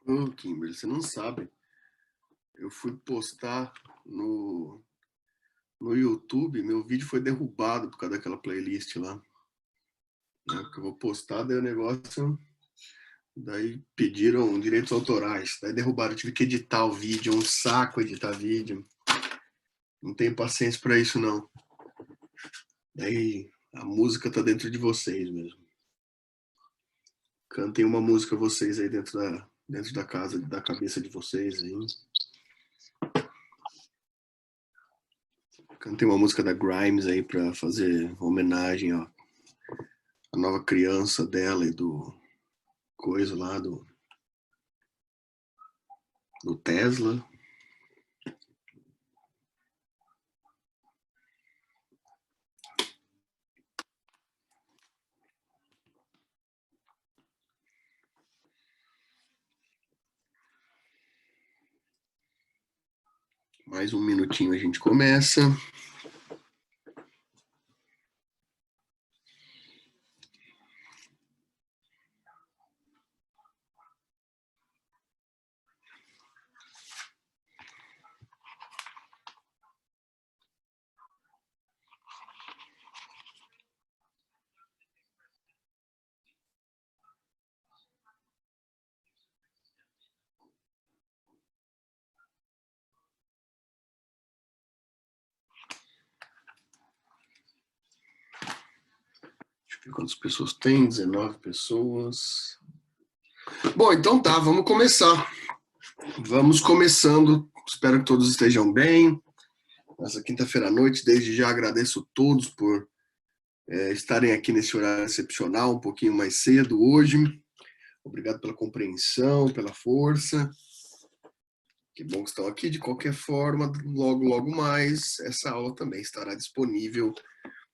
Ô, Kimberly, você não sabe. Eu fui postar no YouTube, meu vídeo foi derrubado por causa daquela playlist lá. Né, que eu vou postar, daí o negócio. Daí pediram direitos autorais. Daí derrubaram, eu tive que editar o vídeo, é um saco editar vídeo. Não tenho paciência para isso, não. Daí a música tá dentro de vocês mesmo. Cantem uma música vocês aí dentro da casa, da cabeça de vocês aí. Cantei uma música da Grimes aí pra fazer homenagem ó, à nova criança dela e do coisa lá do Tesla. Mais um minutinho a gente começa. Deixa eu ver quantas pessoas tem. 19 pessoas. Bom, então tá, vamos começar. Vamos começando. Espero que todos estejam bem. Nessa quinta-feira à noite, desde já agradeço a todos por estarem aqui nesse horário excepcional, um pouquinho mais cedo hoje. Obrigado pela compreensão, pela força. Que bom que estão aqui. De qualquer forma, logo mais, essa aula também estará disponível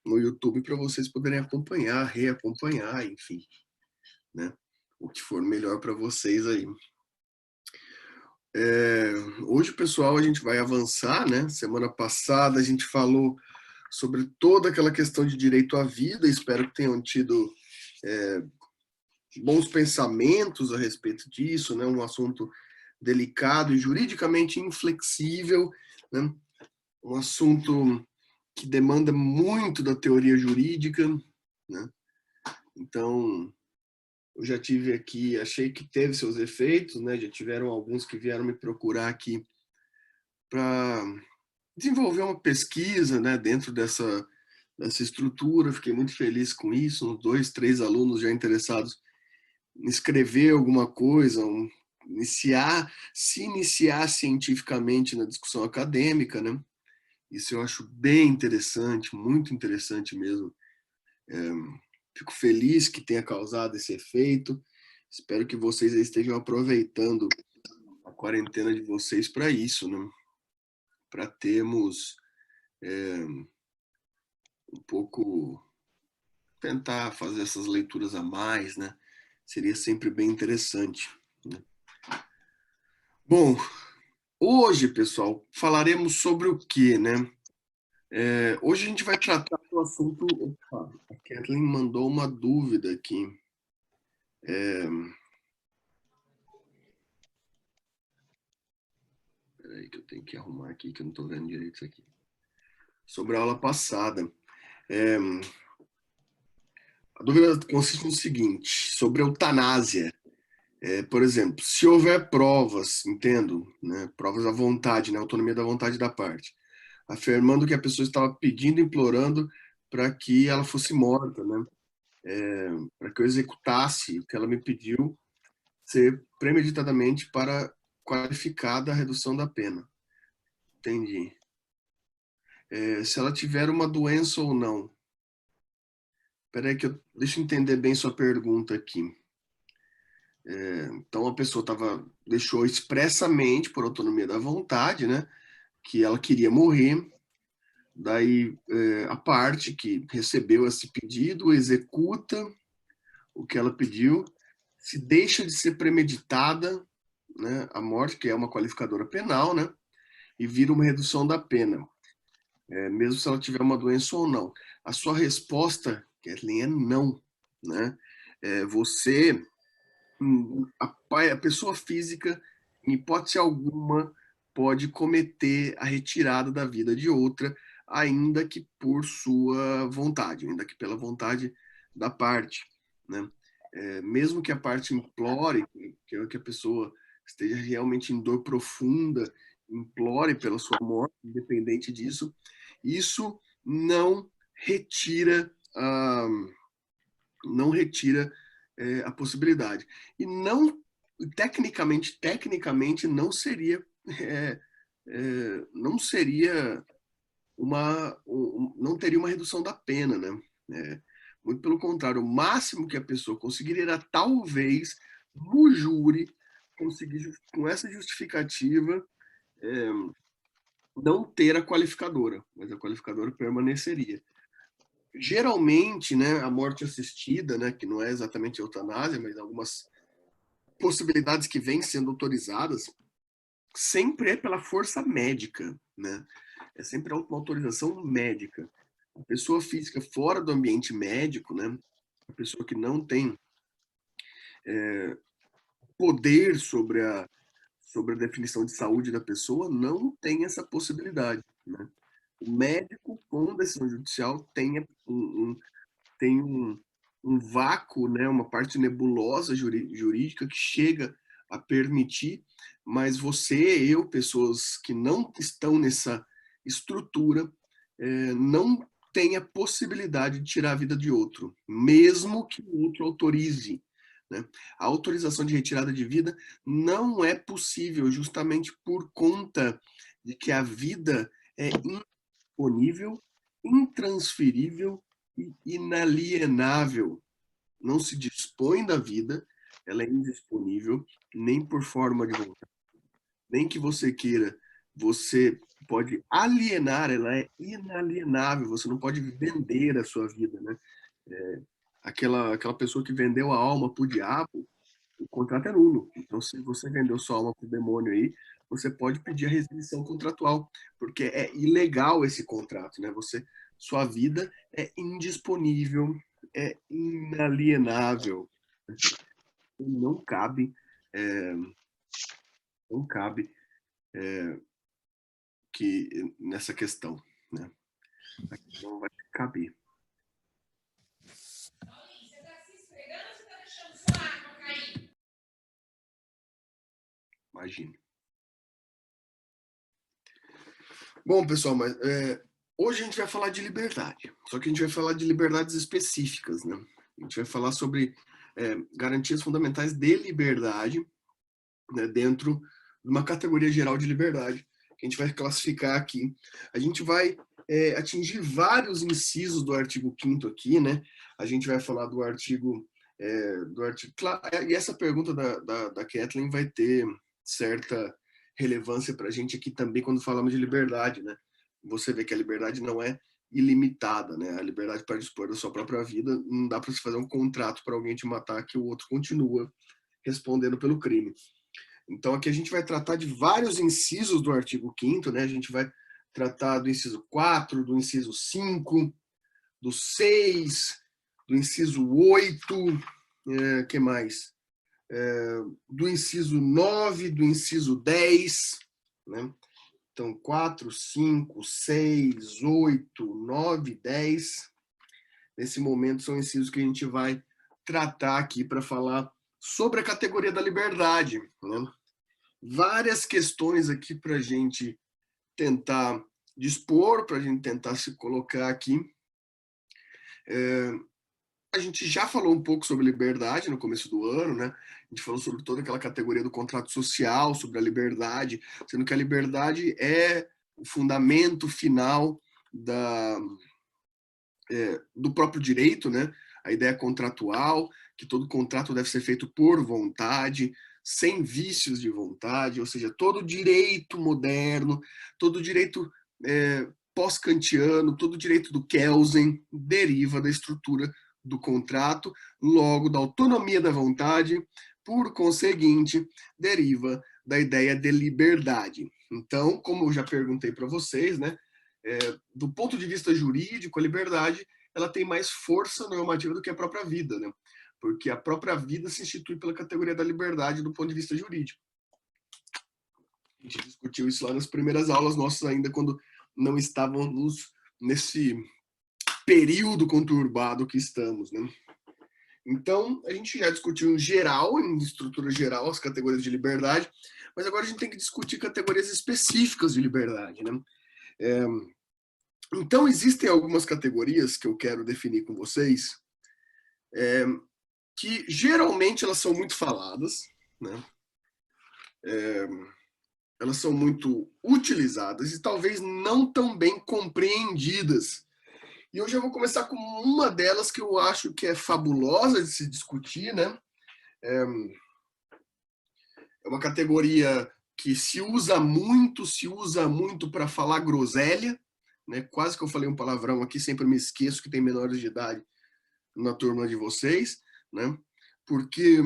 no YouTube para vocês poderem acompanhar, reacompanhar, enfim, né? O que for melhor para vocês aí. Hoje, pessoal, a gente vai avançar, né? Semana passada a gente falou sobre toda aquela questão de direito à vida. Espero que tenham tido bons pensamentos a respeito disso, né? Um assunto delicado e juridicamente inflexível, né? Um assunto que demanda muito da teoria jurídica, né? Então, eu já tive aqui, achei que teve seus efeitos, né? Já tiveram alguns que vieram me procurar aqui para desenvolver uma pesquisa, né? Dentro dessa estrutura. Fiquei muito feliz com isso. Uns 2, 3 alunos já interessados em escrever alguma coisa, se iniciar cientificamente na discussão acadêmica, né? Isso eu acho bem interessante, muito interessante mesmo. Fico feliz que tenha causado esse efeito. Espero que vocês estejam aproveitando a quarentena de vocês para isso, né? Para termos um pouco, tentar fazer essas leituras a mais, né? Seria sempre bem interessante, né? Bom, hoje, pessoal, falaremos sobre o quê, né? Hoje a gente vai tratar do assunto. Opa, a Kathleen mandou uma dúvida aqui. Peraí que eu tenho que arrumar aqui, que eu não estou vendo direito isso aqui. Sobre a aula passada. A dúvida consiste no seguinte, sobre a eutanásia. Por exemplo, se houver provas, entendo, né, provas à vontade, né, autonomia da vontade da parte, afirmando que a pessoa estava pedindo, implorando para que ela fosse morta, né, para que eu executasse o que ela me pediu, ser premeditadamente para qualificada a redução da pena. Entendi. Se ela tiver uma doença ou não. Peraí que deixa eu entender bem sua pergunta aqui. Então a pessoa deixou expressamente, por autonomia da vontade, né, que ela queria morrer. Daí a parte que recebeu esse pedido executa o que ela pediu, se deixa de ser premeditada, né, a morte, que é uma qualificadora penal, né, e vira uma redução da pena, mesmo se ela tiver uma doença ou não. A sua resposta, Kathleen, é não, né? Você a pessoa física, em hipótese alguma, pode cometer a retirada da vida de outra, ainda que por sua vontade, ainda que pela vontade da parte, né? Mesmo que a parte implore, que a pessoa esteja realmente em dor profunda, implore pela sua morte, independente disso, isso não retira a, não retira a possibilidade. E não, tecnicamente é, não seria não teria uma redução da pena, né? Muito pelo contrário, o máximo que a pessoa conseguiria era talvez no júri conseguir com essa justificativa é, não ter a qualificadora, mas a qualificadora permaneceria. Geralmente, né, a morte assistida, né, que não é exatamente eutanásia, mas algumas possibilidades que vêm sendo autorizadas, sempre é pela força médica, né? É sempre uma autorização médica. A pessoa física fora do ambiente médico, né, a pessoa que não tem poder sobre a definição de saúde da pessoa, não tem essa possibilidade, né? O médico, com decisão judicial, tem um vácuo, né, uma parte nebulosa jurídica que chega a permitir, mas você, eu, pessoas que não estão nessa estrutura, não tem a possibilidade de tirar a vida de outro, mesmo que o outro autorize. Né? A autorização de retirada de vida não é possível justamente por conta de que a vida é indisponível, intransferível e inalienável. Não se dispõe da vida, ela é indisponível, nem por forma de vontade, nem que você queira, você pode alienar, ela é inalienável, você não pode vender a sua vida, né? Aquela pessoa que vendeu a alma para o diabo, o contrato é nulo. Então, se você vendeu sua alma para o demônio aí, você pode pedir a rescisão contratual, porque é ilegal esse contrato, né? Sua vida é indisponível, é inalienável. Não cabe, é, não cabe que nessa questão, né? Não vai caber. Imagina. Bom, pessoal, mas hoje a gente vai falar de liberdade. Só que a gente vai falar de liberdades específicas, né? A gente vai falar sobre garantias fundamentais de liberdade, né, dentro de uma categoria geral de liberdade que a gente vai classificar aqui. A gente vai atingir vários incisos do artigo 5º aqui, né? A gente vai falar do artigo... e essa pergunta da Kathleen vai ter certa relevância para a gente aqui também quando falamos de liberdade, né? Você vê que a liberdade não é ilimitada, né? A liberdade para dispor da sua própria vida, não dá para se fazer um contrato para alguém te matar que o outro continua respondendo pelo crime. Então, aqui a gente vai tratar de vários incisos do artigo 5º, né? A gente vai tratar do inciso 4, do inciso 5, do 6, do inciso 8, que mais? Do inciso 9, do inciso 10, né? Então, 4, 5, 6, 8, 9, 10. Nesse momento, são incisos que a gente vai tratar aqui para falar sobre a categoria da liberdade, né? Várias questões aqui para a gente tentar dispor, para a gente tentar se colocar aqui. A gente já falou um pouco sobre liberdade no começo do ano, né? A gente falou sobre toda aquela categoria do contrato social, sobre a liberdade, sendo que a liberdade é o fundamento final do próprio direito, né? A ideia contratual, que todo contrato deve ser feito por vontade, sem vícios de vontade, ou seja, todo direito moderno, todo direito pós-kantiano, todo direito do Kelsen deriva da estrutura do contrato, logo da autonomia da vontade, por conseguinte, deriva da ideia de liberdade. Então, como eu já perguntei para vocês, né, do ponto de vista jurídico, a liberdade ela tem mais força normativa do que a própria vida, né? porque a própria vida se institui pela categoria da liberdade do ponto de vista jurídico. A gente discutiu isso lá nas primeiras aulas nossas ainda, quando não estávamos nesse período conturbado que estamos, né? Então, a gente já discutiu em geral, em estrutura geral, as categorias de liberdade, mas agora a gente tem que discutir categorias específicas de liberdade, né? Então, existem algumas categorias que eu quero definir com vocês, que geralmente elas são muito faladas, né? Elas são muito utilizadas e talvez não tão bem compreendidas. E eu já vou começar com uma delas que eu acho que é fabulosa de se discutir, né? É uma categoria que se usa muito para falar groselha, né? Quase que eu falei um palavrão aqui, sempre me esqueço que tem menores de idade na turma de vocês, né? Porque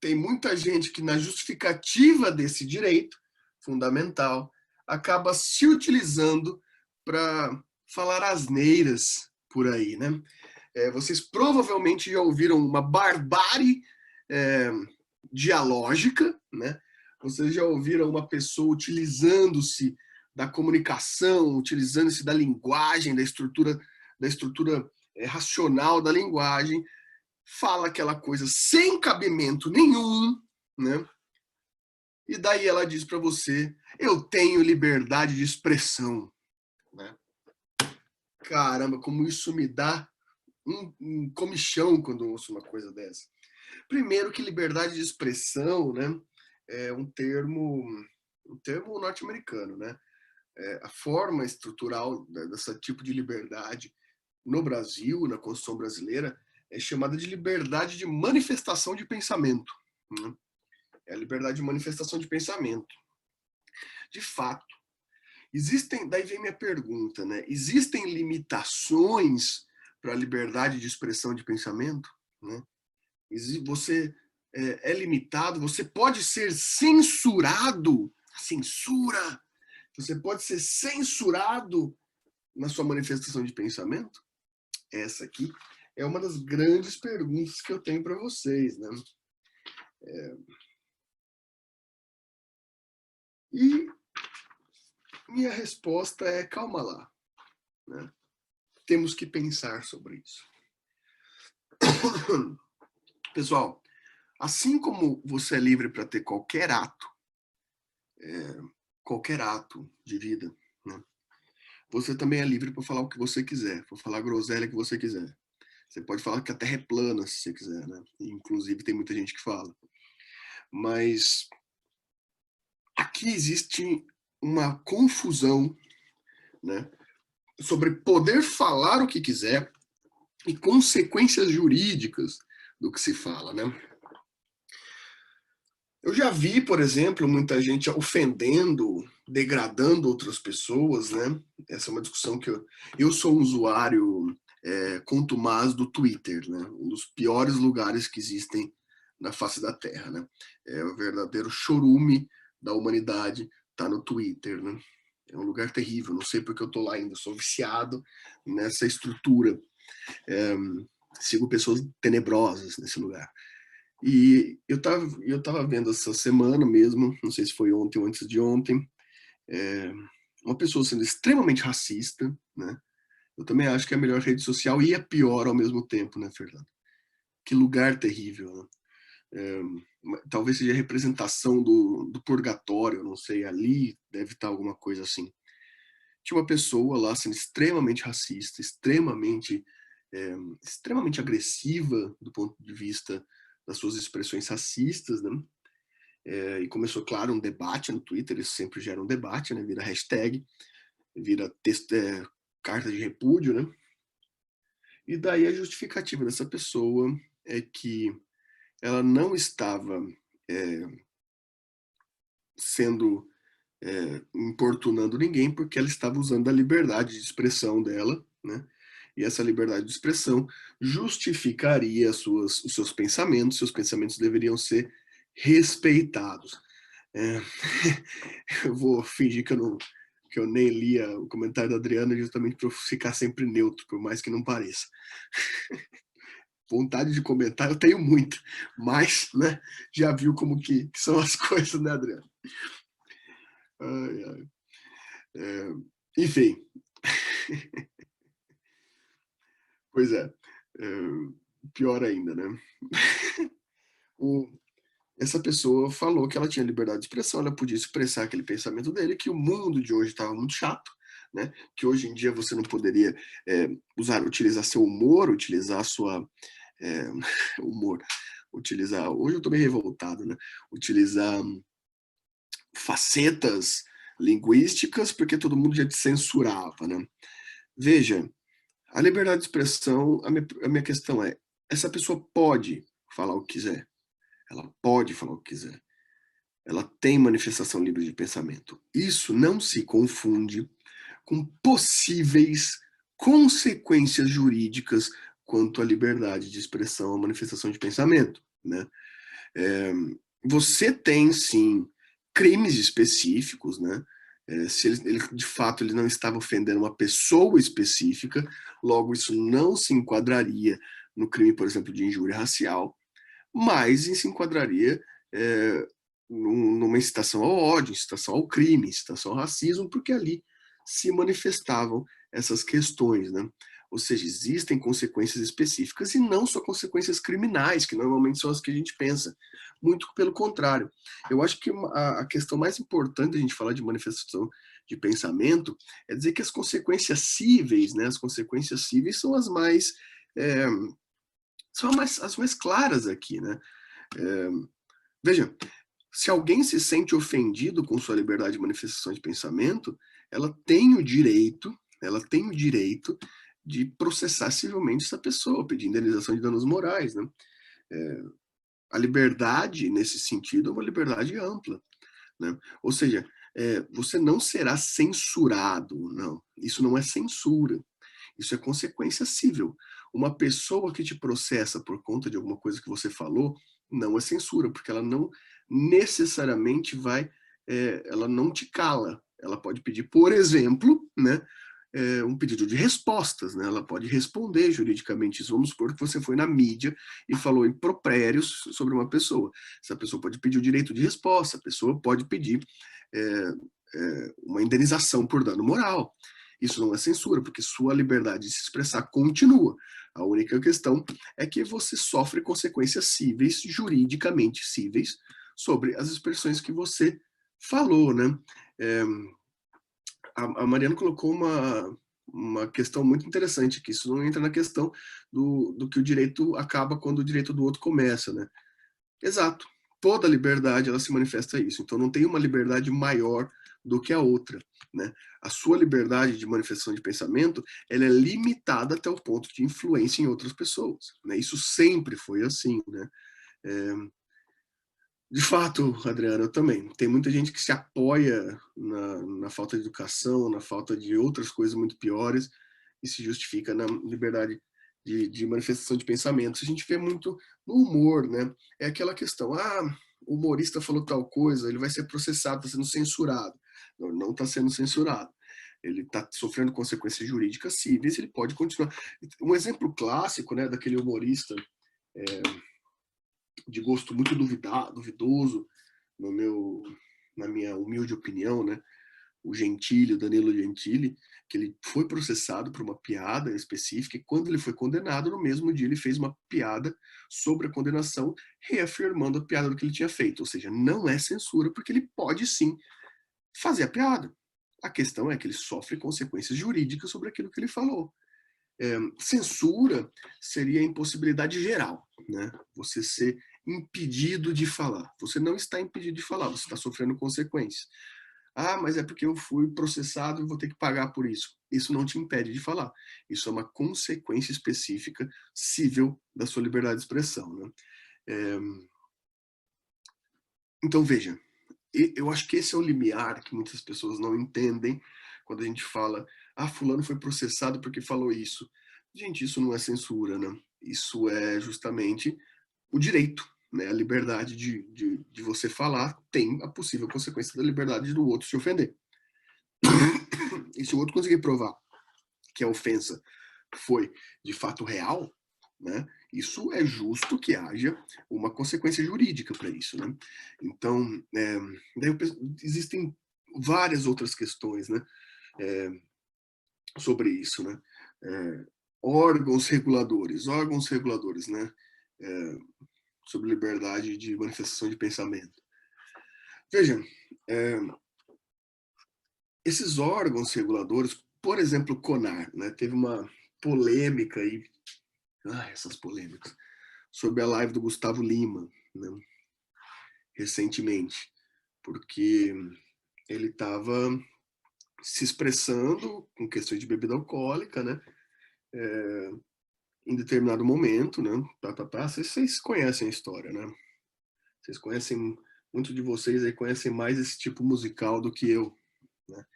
tem muita gente que, na justificativa desse direito fundamental, acaba se utilizando para falar asneiras por aí, né? Vocês provavelmente já ouviram uma barbárie dialógica, né? Vocês já ouviram uma pessoa utilizando-se da comunicação, utilizando-se da linguagem, da estrutura racional da linguagem, fala aquela coisa sem cabimento nenhum, né? E daí ela diz para você: eu tenho liberdade de expressão, né? Caramba, como isso me dá um comichão quando eu ouço uma coisa dessa. Primeiro que liberdade de expressão, né, é um termo norte-americano, né? A forma estrutural desse tipo de liberdade no Brasil, na Constituição brasileira, é chamada de liberdade de manifestação de pensamento, né? É a liberdade de manifestação de pensamento. De fato, daí vem minha pergunta, né? Existem limitações para a liberdade de expressão de pensamento, né? Você é limitado, você pode ser censurado, censura, você pode ser censurado na sua manifestação de pensamento? Essa aqui é uma das grandes perguntas que eu tenho para vocês, né? E minha resposta é: calma lá, né? Temos que pensar sobre isso. Pessoal, assim como você é livre para ter qualquer ato de vida, né? Você também é livre para falar o que você quiser, para falar a groselha que você quiser. Você pode falar que a Terra é plana, se você quiser, né? Inclusive, tem muita gente que fala. Mas aqui existe uma confusão, né, sobre poder falar o que quiser e consequências jurídicas do que se fala, né? Eu já vi, por exemplo, muita gente ofendendo, degradando outras pessoas, né? Essa é uma discussão que eu sou um usuário contumaz do Twitter, né? Um dos piores lugares que existem na face da Terra, né? É o verdadeiro chorume da humanidade, tá no Twitter, né? É um lugar terrível, não sei porque eu tô lá ainda, sou viciado nessa estrutura. Sigo pessoas tenebrosas nesse lugar. E eu tava vendo essa semana mesmo, não sei se foi ontem ou antes de ontem, uma pessoa sendo extremamente racista, né? Eu também acho que é a melhor rede social e a pior ao mesmo tempo, né, Fernando? Que lugar terrível, né? Talvez seja a representação do purgatório, não sei, ali deve estar alguma coisa assim. Tinha uma pessoa lá sendo extremamente racista, extremamente agressiva do ponto de vista das suas expressões racistas, né? E começou, claro, um debate no Twitter, isso sempre gera um debate, né? Vira hashtag, vira texto, carta de repúdio, né? E daí a justificativa dessa pessoa é que ela não estava sendo importunando ninguém porque ela estava usando a liberdade de expressão dela, né? E essa liberdade de expressão justificaria os seus pensamentos deveriam ser respeitados. Eu vou fingir que eu nem lia o comentário da Adriana justamente para eu ficar sempre neutro, por mais que não pareça. vontade de comentar eu tenho muita, mas, né, já viu como que são as coisas, né, Adriano? Ai, ai. Enfim, pois é, pior ainda, né? O, essa pessoa falou que ela tinha liberdade de expressão, ela podia expressar aquele pensamento dele, que o mundo de hoje estava muito chato, né? Que hoje em dia você não poderia utilizar seu humor, utilizar sua é, humor, utilizar. Hoje eu estou meio revoltado, né? Utilizar facetas linguísticas, porque todo mundo já te censurava, né? Veja, a liberdade de expressão, a minha questão é, essa pessoa pode falar o que quiser, ela pode falar o que quiser, ela tem manifestação livre de pensamento. Isso não se confunde com possíveis consequências jurídicas quanto à liberdade de expressão, à manifestação de pensamento, né? Você tem, sim, crimes específicos, né? Se ele, de fato, ele não estava ofendendo uma pessoa específica, logo isso não se enquadraria no crime, por exemplo, de injúria racial, mas se enquadraria numa incitação ao ódio, incitação ao crime, incitação ao racismo, porque ali se manifestavam essas questões, né? Ou seja, existem consequências específicas e não só consequências criminais, que normalmente são as que a gente pensa. Muito pelo contrário. Eu acho que a questão mais importante da gente falar de manifestação de pensamento é dizer que as consequências cíveis, né, as consequências cíveis são as mais as mais claras aqui, né? Veja, se alguém se sente ofendido com sua liberdade de manifestação de pensamento, ela tem o direito de processar civilmente essa pessoa, pedir indenização de danos morais, né? A liberdade, nesse sentido, é uma liberdade ampla, né? Ou seja, você não será censurado, não. Isso não é censura, isso é consequência cível. Uma pessoa que te processa por conta de alguma coisa que você falou, não é censura, porque ela não necessariamente ela não te cala. Ela pode pedir, por exemplo, né, um pedido de respostas, né? Ela pode responder juridicamente isso. Vamos supor que você foi na mídia e falou impropérios sobre uma pessoa. Essa pessoa pode pedir o direito de resposta, a pessoa pode pedir uma indenização por dano moral. Isso não é censura, porque sua liberdade de se expressar continua. A única questão é que você sofre consequências cíveis, juridicamente cíveis, sobre as expressões que você falou, né? A Mariana colocou uma questão muito interessante, que isso não entra na questão do que o direito acaba quando o direito do outro começa, né? Exato. Toda liberdade, ela se manifesta isso. Então, não tem uma liberdade maior do que a outra, né? A sua liberdade de manifestação de pensamento, ela é limitada até o ponto de influência em outras pessoas, né? Isso sempre foi assim, né? De fato, Adriana, eu também. Tem muita gente que se apoia na falta de educação, na falta de outras coisas muito piores, e se justifica na liberdade de manifestação de pensamento. A gente vê muito no humor, né? É aquela questão, o humorista falou tal coisa, ele vai ser processado, está sendo censurado. Não está sendo censurado. Ele está sofrendo consequências jurídicas cíveis, ele pode continuar. Um exemplo clássico, né, daquele humorista de gosto muito duvidoso, na minha humilde opinião, né? O Gentili, o Danilo Gentili, que ele foi processado por uma piada específica e quando ele foi condenado, no mesmo dia ele fez uma piada sobre a condenação, reafirmando a piada do que ele tinha feito. Ou seja, não é censura, porque ele pode sim fazer a piada. A questão é que ele sofre consequências jurídicas sobre aquilo que ele falou. Censura seria a impossibilidade geral, né? Você ser impedido de falar. Você não está impedido de falar, você está sofrendo consequências. Mas é porque eu fui processado e vou ter que pagar por isso. Isso não te impede de falar. Isso é uma consequência específica cível da sua liberdade de expressão, né? Então, veja, eu acho que esse é o limiar que muitas pessoas não entendem quando a gente fala, fulano foi processado porque falou isso. Gente, isso não é censura, né? Isso é justamente o direito, né? A liberdade de você falar tem a possível consequência da liberdade do outro se ofender. E se o outro conseguir provar que a ofensa foi de fato real, né? Isso é justo que haja uma consequência jurídica para isso, né? Então, existem várias outras questões, né? Sobre isso, né? Órgãos reguladores, né? Sobre liberdade de manifestação de pensamento. Vejam, esses órgãos reguladores, por exemplo, o CONAR, né? Teve uma polêmica aí, essas polêmicas, sobre a live do Gustavo Lima, né? Recentemente, porque ele estava se expressando com questões de bebida alcoólica, né? Em determinado momento, né? Vocês conhecem a história, né? Vocês conhecem, muitos de vocês aí conhecem mais esse tipo musical do que eu, né?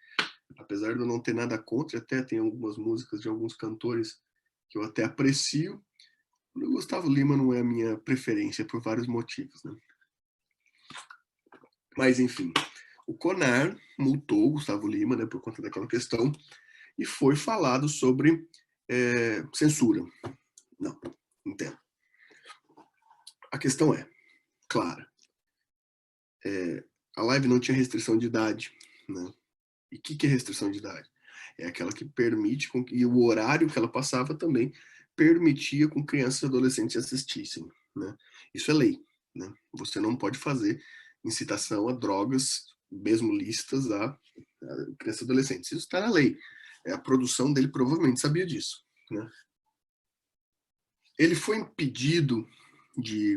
Apesar de eu não ter nada contra, até tem algumas músicas de alguns cantores que eu até aprecio, o Gustavo Lima não é a minha preferência por vários motivos, né? Mas, enfim, o CONAR multou o Gustavo Lima, né, por conta daquela questão, e foi falado sobre censura. Não, entendo. A questão é, clara, a live não tinha restrição de idade, né? E o que é restrição de idade? É aquela que permite, e o horário que ela passava também permitia com crianças e adolescentes assistissem, né? Isso é lei, né? Você não pode fazer incitação a drogas, mesmo lícitas, a crianças e adolescentes. Isso está na lei. A produção dele provavelmente sabia disso, né? Ele foi impedido de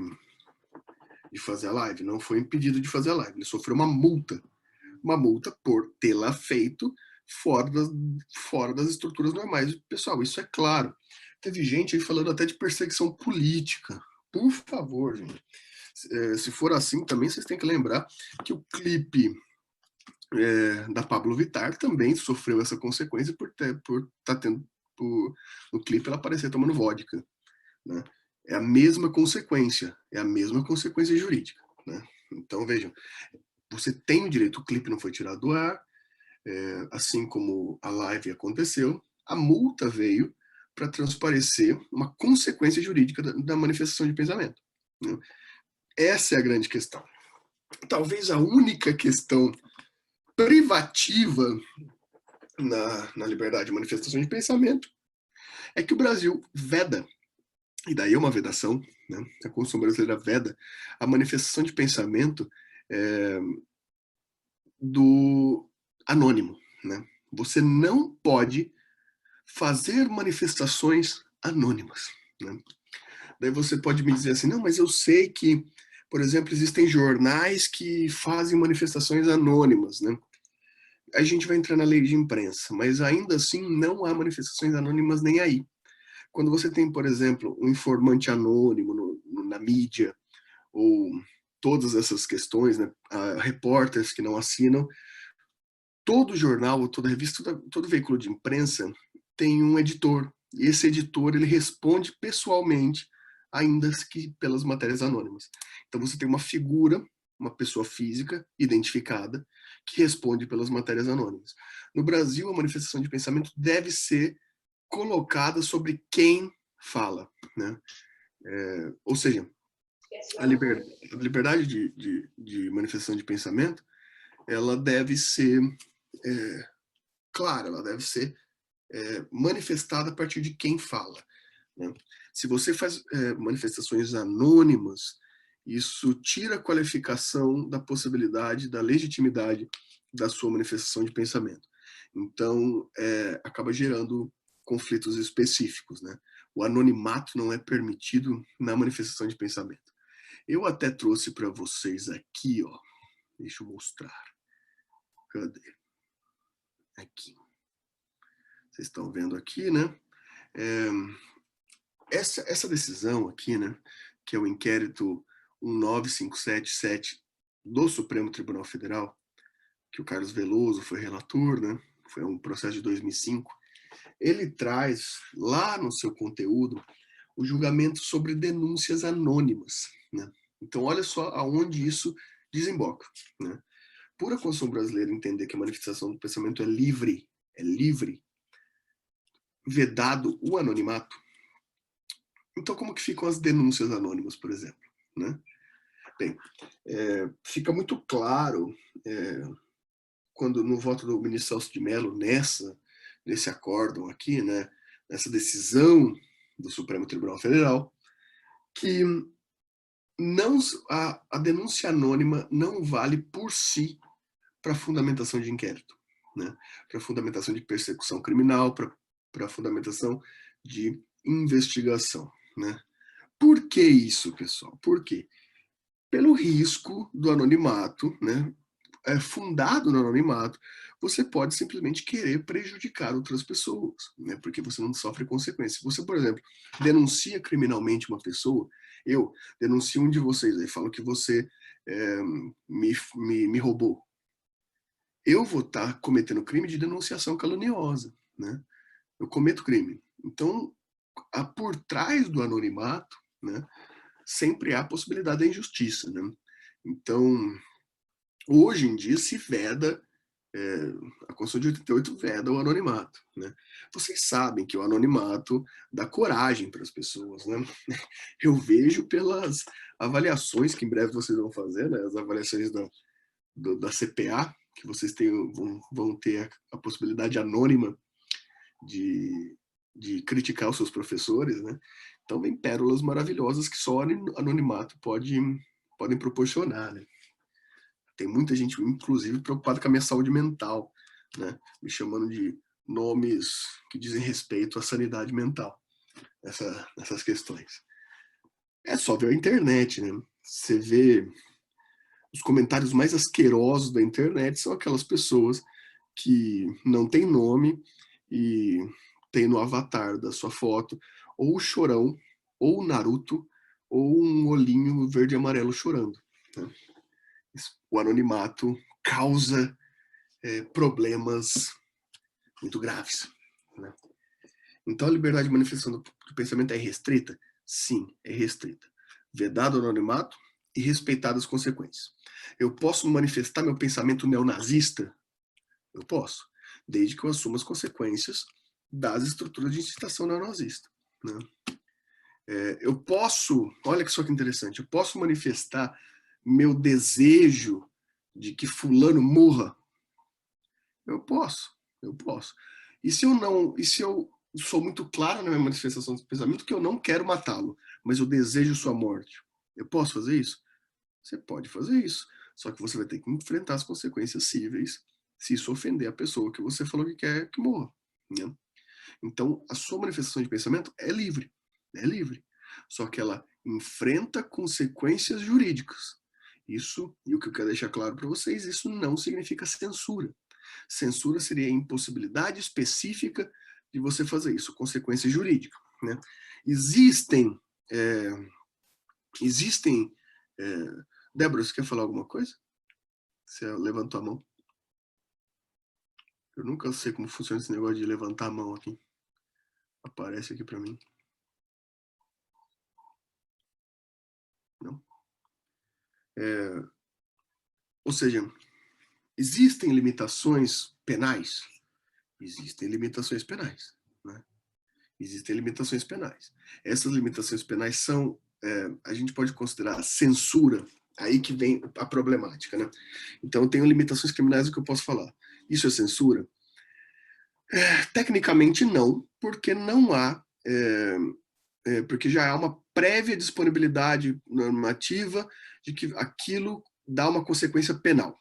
fazer a live? Não foi impedido de fazer a live. Ele sofreu uma multa por tê-la feito fora das estruturas normais. Pessoal, isso é claro. Teve gente aí falando até de perseguição política. Por favor, gente. Se for assim, também vocês têm que lembrar que o clipe da Pablo Vittar também sofreu essa consequência por estar tendo no clipe ela aparecer tomando vodka, né? É a mesma consequência jurídica, né? Então vejam, você tem o direito, o clipe não foi tirado do ar, assim como a live aconteceu, a multa veio para transparecer uma consequência jurídica da manifestação de pensamento, né? Essa é a grande questão. Talvez a única questão privativa na liberdade de manifestação de pensamento é que o Brasil veda, e daí é uma vedação, né? A Constituição brasileira veda a manifestação de pensamento do anônimo, né? Você não pode fazer manifestações anônimas, né? Daí você pode me dizer assim, não, mas eu sei que, por exemplo, existem jornais que fazem manifestações anônimas, né? A gente vai entrar na lei de imprensa, mas ainda assim não há manifestações anônimas nem aí. Quando você tem, por exemplo, um informante anônimo na mídia, ou todas essas questões, né? Repórteres que não assinam, todo jornal, toda revista, todo veículo de imprensa tem um editor. E esse editor ele responde pessoalmente, ainda que pelas matérias anônimas. Então você tem uma figura, uma pessoa física identificada que responde pelas matérias anônimas. No Brasil, a manifestação de pensamento deve ser colocada sobre quem fala, né? Ou seja, a liberdade de manifestação de pensamento, ela deve ser clara, ela deve ser manifestada a partir de quem fala, né? Se você faz manifestações anônimas, isso tira a qualificação da possibilidade, da legitimidade da sua manifestação de pensamento. Então, acaba gerando conflitos específicos, né? O anonimato não é permitido na manifestação de pensamento. Eu até trouxe para vocês aqui, ó. Deixa eu mostrar. Cadê? Aqui. Vocês estão vendo aqui, né? Essa decisão aqui, né? Que é o inquérito 19577 do Supremo Tribunal Federal, que o Carlos Veloso foi relator, né? Foi um processo de 2005. Ele traz lá no seu conteúdo o julgamento sobre denúncias anônimas, né? Então, olha só aonde isso desemboca, né? Por a Constituição brasileira entender que a manifestação do pensamento é livre, vedado o anonimato, Então, como que ficam as denúncias anônimas, por exemplo, né? Bem, fica muito claro quando no voto do ministro Celso de Mello, nesse acórdão aqui, né, nessa decisão do Supremo Tribunal Federal, que não, a denúncia anônima não vale por si para fundamentação de inquérito, né? Para fundamentação de persecução criminal, para fundamentação de investigação, né? Por que isso, pessoal? Por quê? Pelo risco do anonimato, né? Fundado no anonimato, você pode simplesmente querer prejudicar outras pessoas, né? Porque você não sofre consequências. Se você, por exemplo, denuncia criminalmente uma pessoa, eu denuncio um de vocês aí, falo que você me roubou. Eu vou estar cometendo crime de denunciação caluniosa, né? Eu cometo crime. Então, por trás do anonimato, né, sempre há a possibilidade da injustiça, né? Então, hoje em dia se veda, a Constituição de 88 veda o anonimato, né? Vocês sabem que o anonimato dá coragem para as pessoas, né? Eu vejo pelas avaliações que em breve vocês vão fazer, né? As avaliações da CPA, que vocês vão ter a possibilidade anônima de criticar os seus professores, né? Então vem pérolas maravilhosas que só o anonimato podem proporcionar, né? Tem muita gente, inclusive, preocupada com a minha saúde mental, né? Me chamando de nomes que dizem respeito à sanidade mental, essas questões. É só ver a internet, né? Você vê os comentários mais asquerosos da internet são aquelas pessoas que não têm nome e tem no avatar da sua foto ou o Chorão, ou o Naruto, ou um olhinho verde e amarelo chorando, né? O anonimato causa problemas muito graves, né? Então a liberdade de manifestação do pensamento é restrita? Sim, é restrita. Vedado o anonimato e respeitadas as consequências. Eu posso manifestar meu pensamento neonazista? Eu posso, desde que eu assuma as consequências das estruturas de incitação neonazista, né? Eu posso, olha que só que interessante, eu posso manifestar meu desejo de que fulano morra? Eu posso, eu posso. E se eu sou muito claro na minha manifestação de pensamento que eu não quero matá-lo, mas eu desejo sua morte? Eu posso fazer isso? Você pode fazer isso, só que você vai ter que enfrentar as consequências cíveis se isso ofender a pessoa que você falou que quer que morra, né? Então, a sua manifestação de pensamento é livre, só que ela enfrenta consequências jurídicas. Isso, e o que eu quero deixar claro para vocês, isso não significa censura. Censura seria a impossibilidade específica de você fazer isso, consequência jurídica, né? Existem, é, existem, Débora, você quer falar alguma coisa? Você levantou a mão. Eu nunca sei como funciona esse negócio de levantar a mão aqui. Aparece aqui para mim. Não. Ou seja, existem limitações penais? Existem limitações penais, né? Existem limitações penais. Essas limitações penais são, a gente pode considerar censura, aí que vem a problemática, né? Então, eu tenho limitações criminais, o que eu posso falar? Isso é censura? Tecnicamente não, porque não há, porque já há uma prévia disponibilidade normativa de que aquilo dá uma consequência penal.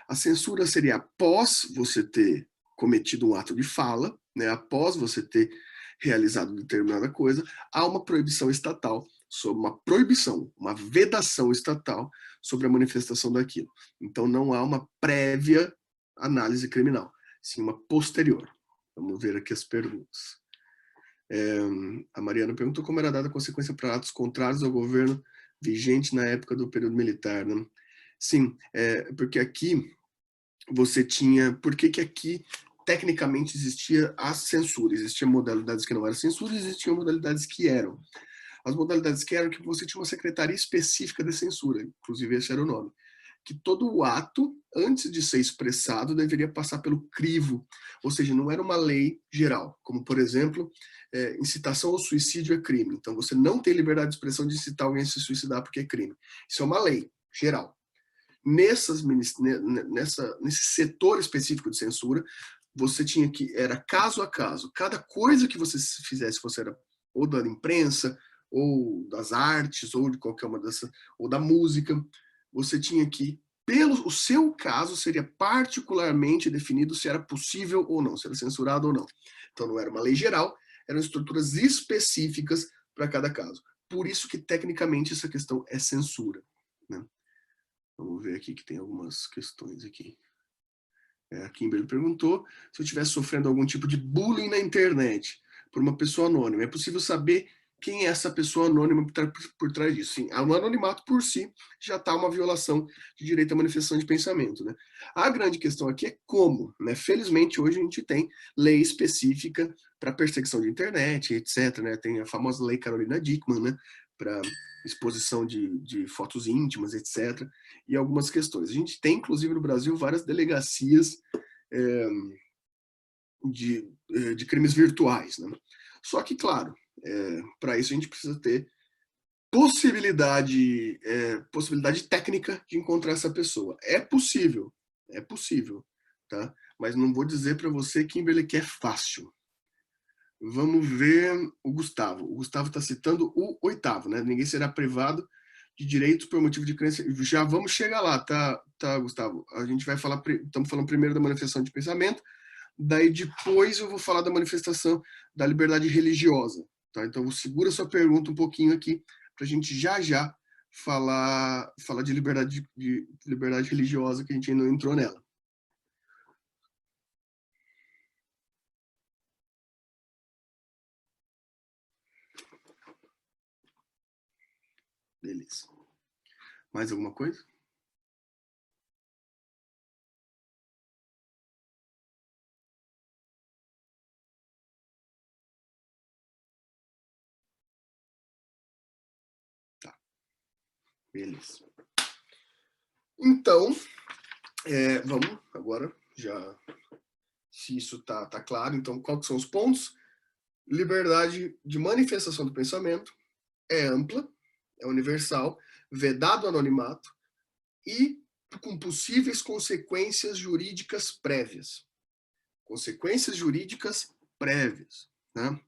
A censura seria após você ter cometido um ato de fala, né, após você ter realizado determinada coisa, há uma proibição estatal, sobre uma proibição, uma vedação estatal sobre a manifestação daquilo. Então não há uma prévia análise criminal, sim uma posterior. Vamos ver aqui as perguntas. A Mariana perguntou como era dada a consequência para atos contrários ao governo vigente na época do período militar, né? Sim, porque aqui você tinha... Por que aqui, tecnicamente, existia a censura? Existiam modalidades que não eram censura, existiam modalidades que eram. As modalidades que eram que você tinha uma secretaria específica de censura, inclusive esse era o nome, que todo o ato, antes de ser expressado, deveria passar pelo crivo, ou seja, não era uma lei geral, como, por exemplo, incitação ao suicídio é crime. Então, você não tem liberdade de expressão de incitar alguém a se suicidar porque é crime. Isso é uma lei geral. Nesse setor específico de censura, você tinha que, era caso a caso, cada coisa que você fizesse, você era ou da imprensa, ou das artes, ou de qualquer uma dessas, ou da música, você tinha que, pelo o seu caso, seria particularmente definido se era possível ou não, se era censurado ou não. Então não era uma lei geral, eram estruturas específicas para cada caso. Por isso que, tecnicamente, essa questão é censura, né? Vamos ver aqui que tem algumas questões aqui. A Kimberly perguntou se eu estivesse sofrendo algum tipo de bullying na internet por uma pessoa anônima. É possível saber quem é essa pessoa anônima por trás disso? Sim, o anonimato por si já está uma violação de direito à manifestação de pensamento, né? A grande questão aqui é como, né? Felizmente, hoje a gente tem lei específica para perseguição de internet, etc., né? Tem a famosa lei Carolina Dickmann, né? Para exposição de fotos íntimas, etc., e algumas questões. A gente tem, inclusive, no Brasil, várias delegacias de crimes virtuais, né? Só que, claro, para isso a gente precisa ter possibilidade técnica de encontrar essa pessoa. É possível, tá? Mas não vou dizer para você, Kimberly, que é fácil. Vamos ver o Gustavo. O Gustavo está citando o 8º, né? Ninguém será privado de direitos por motivo de crença. Já vamos chegar lá, tá, Gustavo? A gente vai falar, estamos falando primeiro da manifestação de pensamento, daí depois eu vou falar da manifestação da liberdade religiosa, tá? Então segura sua pergunta um pouquinho aqui para a gente já falar de liberdade religiosa, que a gente ainda não entrou nela. Beleza. Mais alguma coisa? Tá. Beleza. Então, vamos agora, já se isso tá claro, então quais são os pontos? Liberdade de manifestação do pensamento é ampla, é universal, vedado o anonimato e com possíveis consequências jurídicas prévias. Consequências jurídicas prévias, né?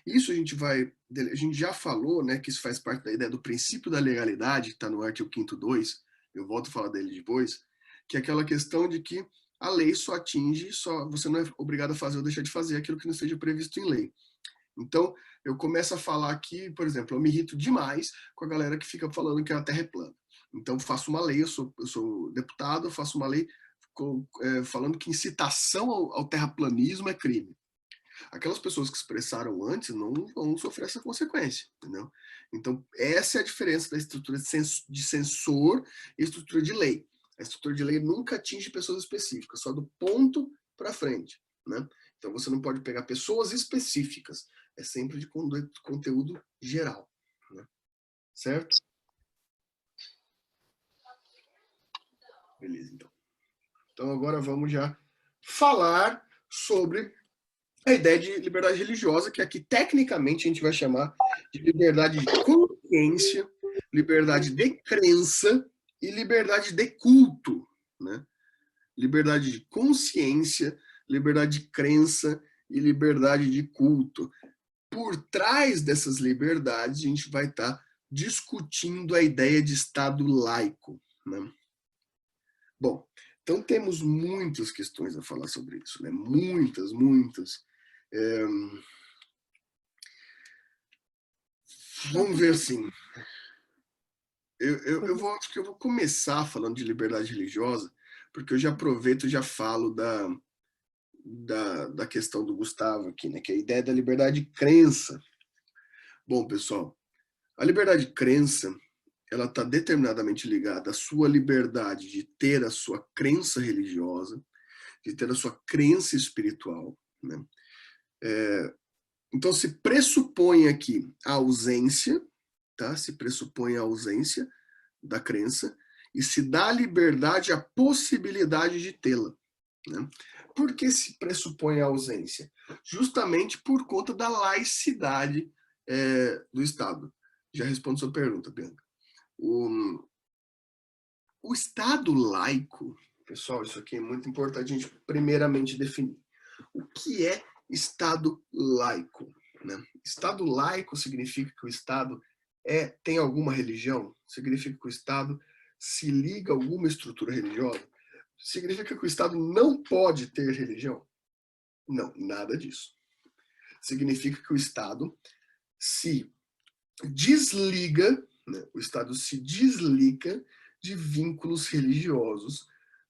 Isso a gente já falou, né, que isso faz parte da ideia do princípio da legalidade, que está no artigo 5º 2, eu volto a falar dele depois, que é aquela questão de que a lei só atinge, você não é obrigado a fazer ou deixar de fazer aquilo que não esteja previsto em lei. Então, eu começo a falar aqui, por exemplo, eu me irrito demais com a galera que fica falando que a Terra é plana. Então, faço uma lei, eu sou deputado, eu faço uma lei falando que incitação ao terraplanismo é crime. Aquelas pessoas que expressaram antes não vão sofrer essa consequência, entendeu? Então, essa é a diferença da estrutura de censor e estrutura de lei. A estrutura de lei nunca atinge pessoas específicas, só do ponto para frente, né? Então, você não pode pegar pessoas específicas, é sempre de conteúdo geral, né? Certo? Beleza, então. Então, agora vamos já falar sobre a ideia de liberdade religiosa, que aqui tecnicamente a gente vai chamar de liberdade de consciência, liberdade de crença e liberdade de culto, né? Liberdade de consciência, liberdade de crença e liberdade de culto. Por trás dessas liberdades, a gente vai estar discutindo a ideia de Estado laico, né? Bom, então temos muitas questões a falar sobre isso, né? Muitas. Vamos ver assim. Acho que eu vou começar falando de liberdade religiosa, porque eu já aproveito e já falo da questão do Gustavo aqui, né? Que é a ideia da liberdade de crença. Bom, pessoal, a liberdade de crença, ela está determinadamente ligada à sua liberdade de ter a sua crença religiosa, de ter a sua crença espiritual, né? Então, se pressupõe aqui a ausência, tá? Se pressupõe a ausência da crença e se dá liberdade à possibilidade de tê-la. Né? Por que se pressupõe a ausência? Justamente por conta da laicidade do Estado. Já respondo sua pergunta, Bianca. O Estado laico, pessoal, isso aqui é muito importante a gente primeiramente definir. O que é Estado laico? Né? Estado laico significa que o Estado tem alguma religião? Significa que o Estado se liga a alguma estrutura religiosa? Significa que o Estado não pode ter religião? Não, nada disso. Significa que o Estado se desliga, né? O Estado se desliga de vínculos religiosos,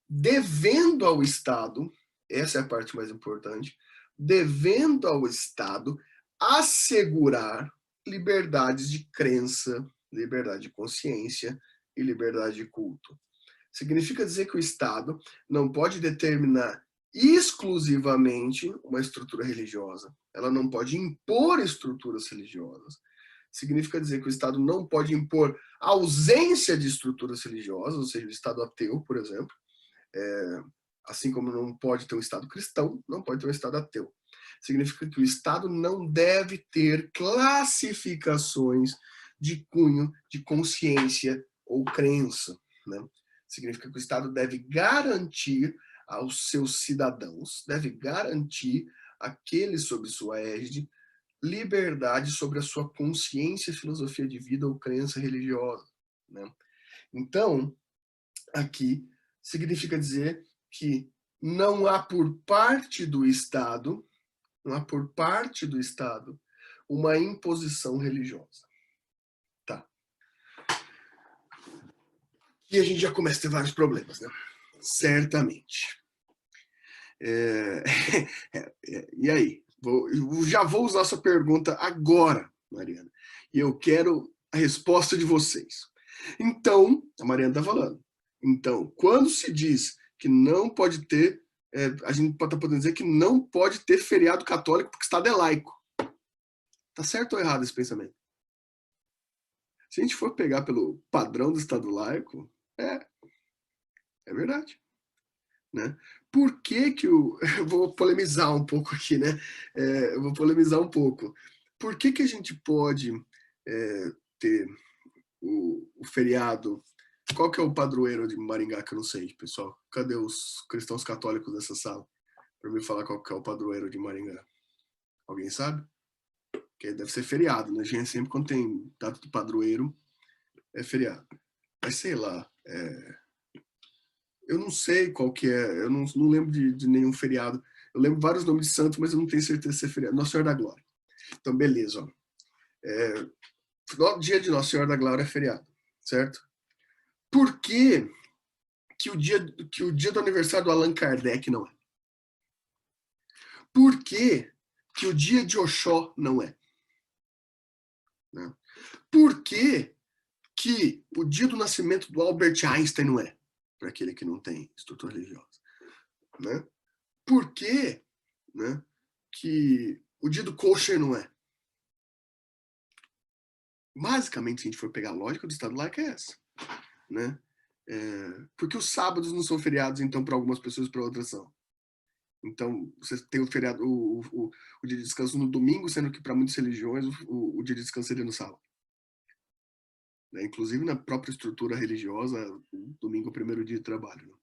devendo ao Estado, essa é a parte mais importante, devendo ao Estado assegurar liberdades de crença, liberdade de consciência e liberdade de culto. Significa dizer que o Estado não pode determinar exclusivamente uma estrutura religiosa, ela não pode impor estruturas religiosas. Significa dizer que o Estado não pode impor ausência de estruturas religiosas, ou seja, o Estado ateu, por exemplo, assim como não pode ter um Estado cristão, não pode ter um Estado ateu. Significa que o Estado não deve ter classificações de cunho, de consciência ou crença. Né? Significa que o Estado deve garantir aos seus cidadãos, deve garantir aqueles sob sua égide, liberdade sobre a sua consciência, filosofia de vida ou crença religiosa. Né? Então, aqui significa dizer que não há por parte do Estado, uma imposição religiosa. Tá. E a gente já começa a ter vários problemas, né? Certamente. E aí? Já vou usar essa pergunta agora, Mariana. E eu quero a resposta de vocês. Então, a Mariana está falando. Então, quando se diz que não pode ter, a gente está podendo dizer que não pode ter feriado católico porque o Estado é laico. Tá certo ou errado esse pensamento? Se a gente for pegar pelo padrão do Estado laico, é verdade. Né? Por que que eu vou polemizar um pouco aqui, né? Eu vou polemizar um pouco. Por que que a gente pode ter o feriado? Qual que é o padroeiro de Maringá que eu não sei, pessoal? Cadê os cristãos católicos dessa sala? Para me falar qual que é o padroeiro de Maringá. Alguém sabe? Que deve ser feriado, né? A gente sempre quando tem data do padroeiro é feriado. Mas sei lá, eu não sei qual que é, eu não lembro de nenhum feriado. Eu lembro vários nomes de santo, mas eu não tenho certeza se é feriado. Nossa Senhora da Glória. Então, beleza. Ó. Dia de Nossa Senhora da Glória é feriado, certo? Por que o dia do aniversário do Allan Kardec não é? Por que o dia de Oxó não é? Né? Por que o dia do nascimento do Albert Einstein não é? Para aquele que não tem estrutura religiosa. Né? Por que, né, que o dia do kosher não é? Basicamente, se a gente for pegar a lógica do Estado laico, é essa. Né? Porque os sábados não são feriados, então, para algumas pessoas e para outras são. Então, você tem o feriado, o dia de descanso no domingo, sendo que para muitas religiões o dia de descanso seria no sábado. Né? Inclusive, na própria estrutura religiosa, o domingo é o primeiro dia de trabalho. Né?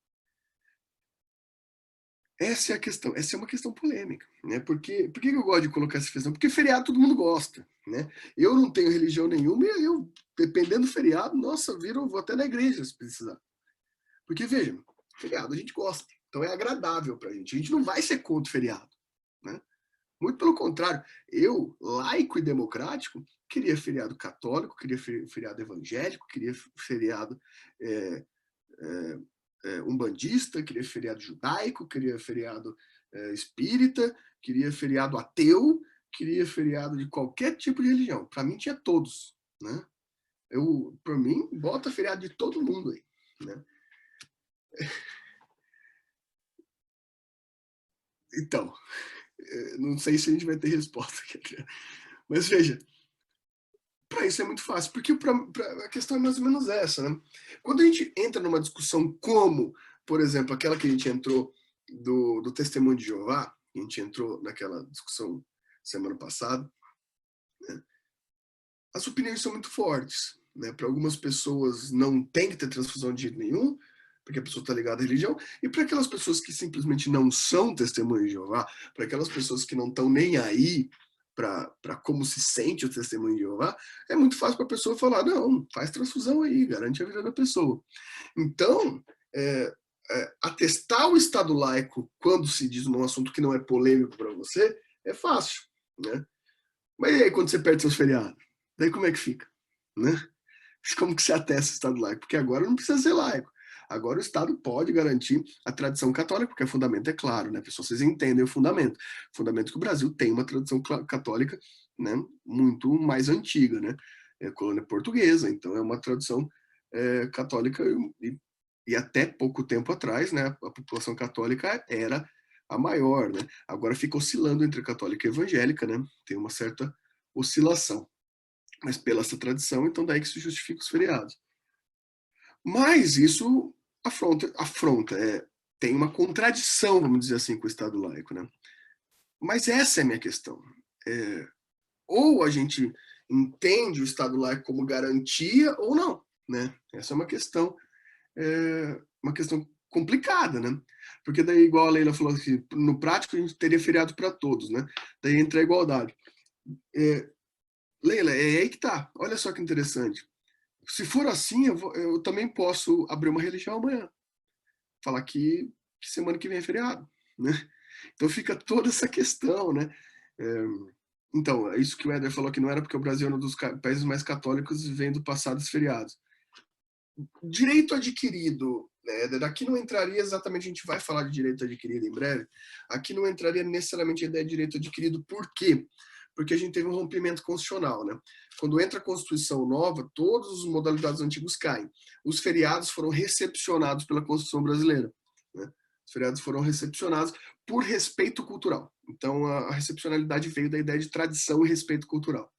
Essa é a questão, essa é uma questão polêmica, né? Por que eu gosto de colocar essa questão? Porque feriado todo mundo gosta, né? Eu não tenho religião nenhuma e eu, dependendo do feriado, nossa, vou até na igreja se precisar. Porque, veja, feriado a gente gosta, então é agradável pra gente. A gente não vai ser contra o feriado, né? Muito pelo contrário, eu, laico e democrático, queria feriado católico, queria feriado evangélico, queria feriado umbandista, queria feriado judaico, queria feriado espírita, queria feriado ateu, queria feriado de qualquer tipo de religião. Para mim tinha todos, né? Para mim, bota feriado de todo mundo aí, né? Então, não sei se a gente vai ter resposta aqui, mas veja, Para isso é muito fácil, porque a questão é mais ou menos essa, né? Quando a gente entra numa discussão como, por exemplo, aquela que a gente entrou do Testemunho de Jeová, a gente entrou naquela discussão semana passada, né? As opiniões são muito fortes, né? Para algumas pessoas não tem que ter transfusão de jeito nenhum, porque a pessoa está ligada à religião, e para aquelas pessoas que simplesmente não são testemunhas de Jeová, para aquelas pessoas que não estão nem aí para como se sente o testemunho de Jeová, é muito fácil para a pessoa falar, não, faz transfusão aí, garante a vida da pessoa. Então, atestar o Estado laico quando se diz num assunto que não é polêmico para você, é fácil, né? Mas e aí quando você perde seus feriados? Daí como é que fica? Né? Como que se atesta o Estado laico? Porque agora não precisa ser laico. Agora o Estado pode garantir a tradição católica, porque o fundamento é claro, né? Pessoal, vocês entendem o fundamento. O fundamento é que o Brasil tem uma tradição católica, né, muito mais antiga, né? É colônia portuguesa, então é uma tradição católica e até pouco tempo atrás, né, a população católica era a maior, né? Agora fica oscilando entre católica e evangélica, né? Tem uma certa oscilação. Mas pela essa tradição, então daí que se justifica os feriados. Mas isso afronta tem uma contradição, vamos dizer assim, com o Estado laico, né? Mas essa é a minha questão. Ou a gente entende o Estado laico como garantia ou não, né? Essa é uma questão complicada, né? Porque daí, igual a Leila falou aqui, no prático a gente teria feriado para todos, né? Daí entra a igualdade. Leila, é aí que tá. Olha só que interessante. Se for assim, eu também posso abrir uma religião amanhã. Falar que semana que vem é feriado, né? Então fica toda essa questão, né? Então, é isso que o Éder falou que não era porque o Brasil é um dos países mais católicos e vem do passado dos feriados. Direito adquirido, né, Éder, aqui não entraria exatamente, a gente vai falar de direito adquirido em breve, aqui não entraria necessariamente a ideia de direito adquirido, por quê? Porque a gente teve um rompimento constitucional, né? Quando entra a Constituição nova, todas as modalidades antigas caem. Os feriados foram recepcionados pela Constituição brasileira, né? Os feriados foram recepcionados por respeito cultural. Então, a recepcionalidade veio da ideia de tradição e respeito cultural.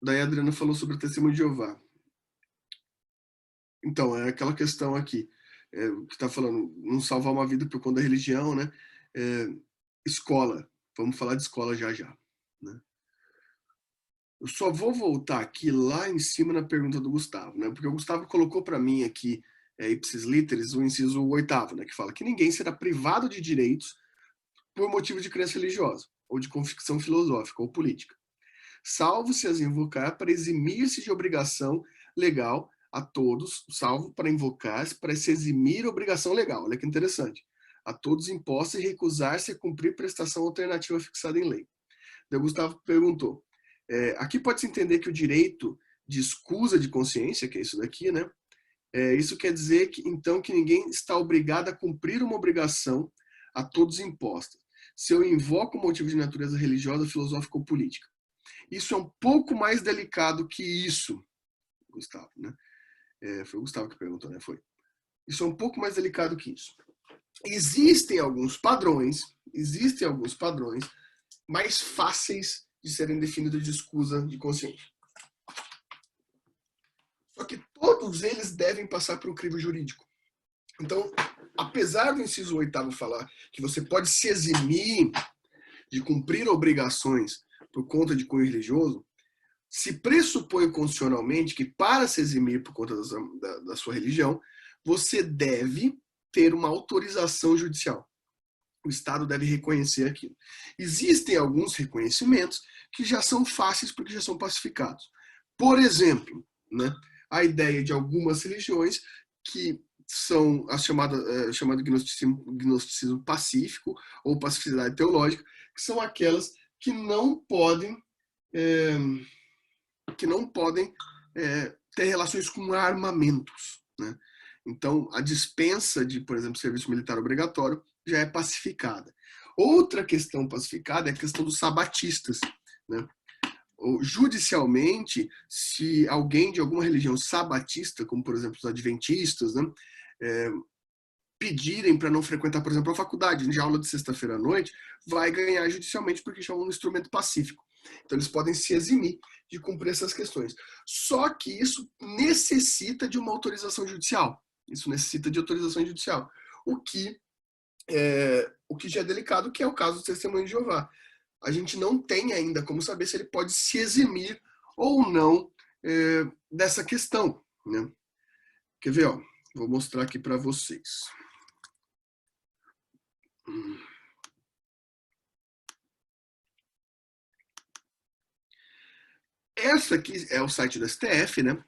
Daí a Adriana falou sobre o testemunho de Jeová. Então, é aquela questão aqui, que está falando, não salvar uma vida por conta da religião, né? Escola, vamos falar de escola já já, né? Eu só vou voltar aqui lá em cima na pergunta do Gustavo, né? Porque o Gustavo colocou para mim aqui, ipsis literis, o inciso 8º, né? Que fala que ninguém será privado de direitos por motivo de crença religiosa, ou de convicção filosófica ou política, salvo se as invocar para eximir-se de obrigação legal a todos, salvo para invocar para se eximir obrigação legal. Olha que interessante. A todos imposta e recusar-se a cumprir prestação alternativa fixada em lei. Então, o Gustavo perguntou, aqui pode-se entender que o direito de escusa de consciência, que é isso daqui, né? Isso quer dizer que, então, que ninguém está obrigado a cumprir uma obrigação a todos imposta, se eu invoco um motivo de natureza religiosa, filosófica ou política. Isso é um pouco mais delicado que isso, Gustavo, né? Foi o Gustavo que perguntou, né? Foi. Isso é um pouco mais delicado que isso. Existem alguns padrões mais fáceis de serem definidos de escusa de consciência. Só que todos eles devem passar por um crivo jurídico. Então, apesar do inciso 8º falar que você pode se eximir de cumprir obrigações por conta de cunho religioso, se pressupõe constitucionalmente que para se eximir por conta da sua religião, você deve ter uma autorização judicial. O Estado deve reconhecer aquilo. Existem alguns reconhecimentos que já são fáceis porque já são pacificados. Por exemplo, né, a ideia de algumas religiões que são a chamada gnosticismo pacífico ou pacificidade teológica, que são aquelas que não podem ter relações com armamentos, né? Então, a dispensa de, por exemplo, serviço militar obrigatório já é pacificada. Outra questão pacificada é a questão dos sabatistas, né? Judicialmente, se alguém de alguma religião sabatista, como por exemplo os adventistas, né, pedirem para não frequentar, por exemplo, a faculdade, de aula de sexta-feira à noite, vai ganhar judicialmente porque já é um instrumento pacífico. Então, eles podem se eximir de cumprir essas questões. Só que isso necessita de uma autorização judicial. Isso necessita de autorização judicial. O que já é delicado, que é o caso do Testemunho de Jeová. A gente não tem ainda como saber se ele pode se eximir ou não dessa questão, né? Quer ver? Ó? Vou mostrar aqui para vocês. Essa aqui é o site do STF, né?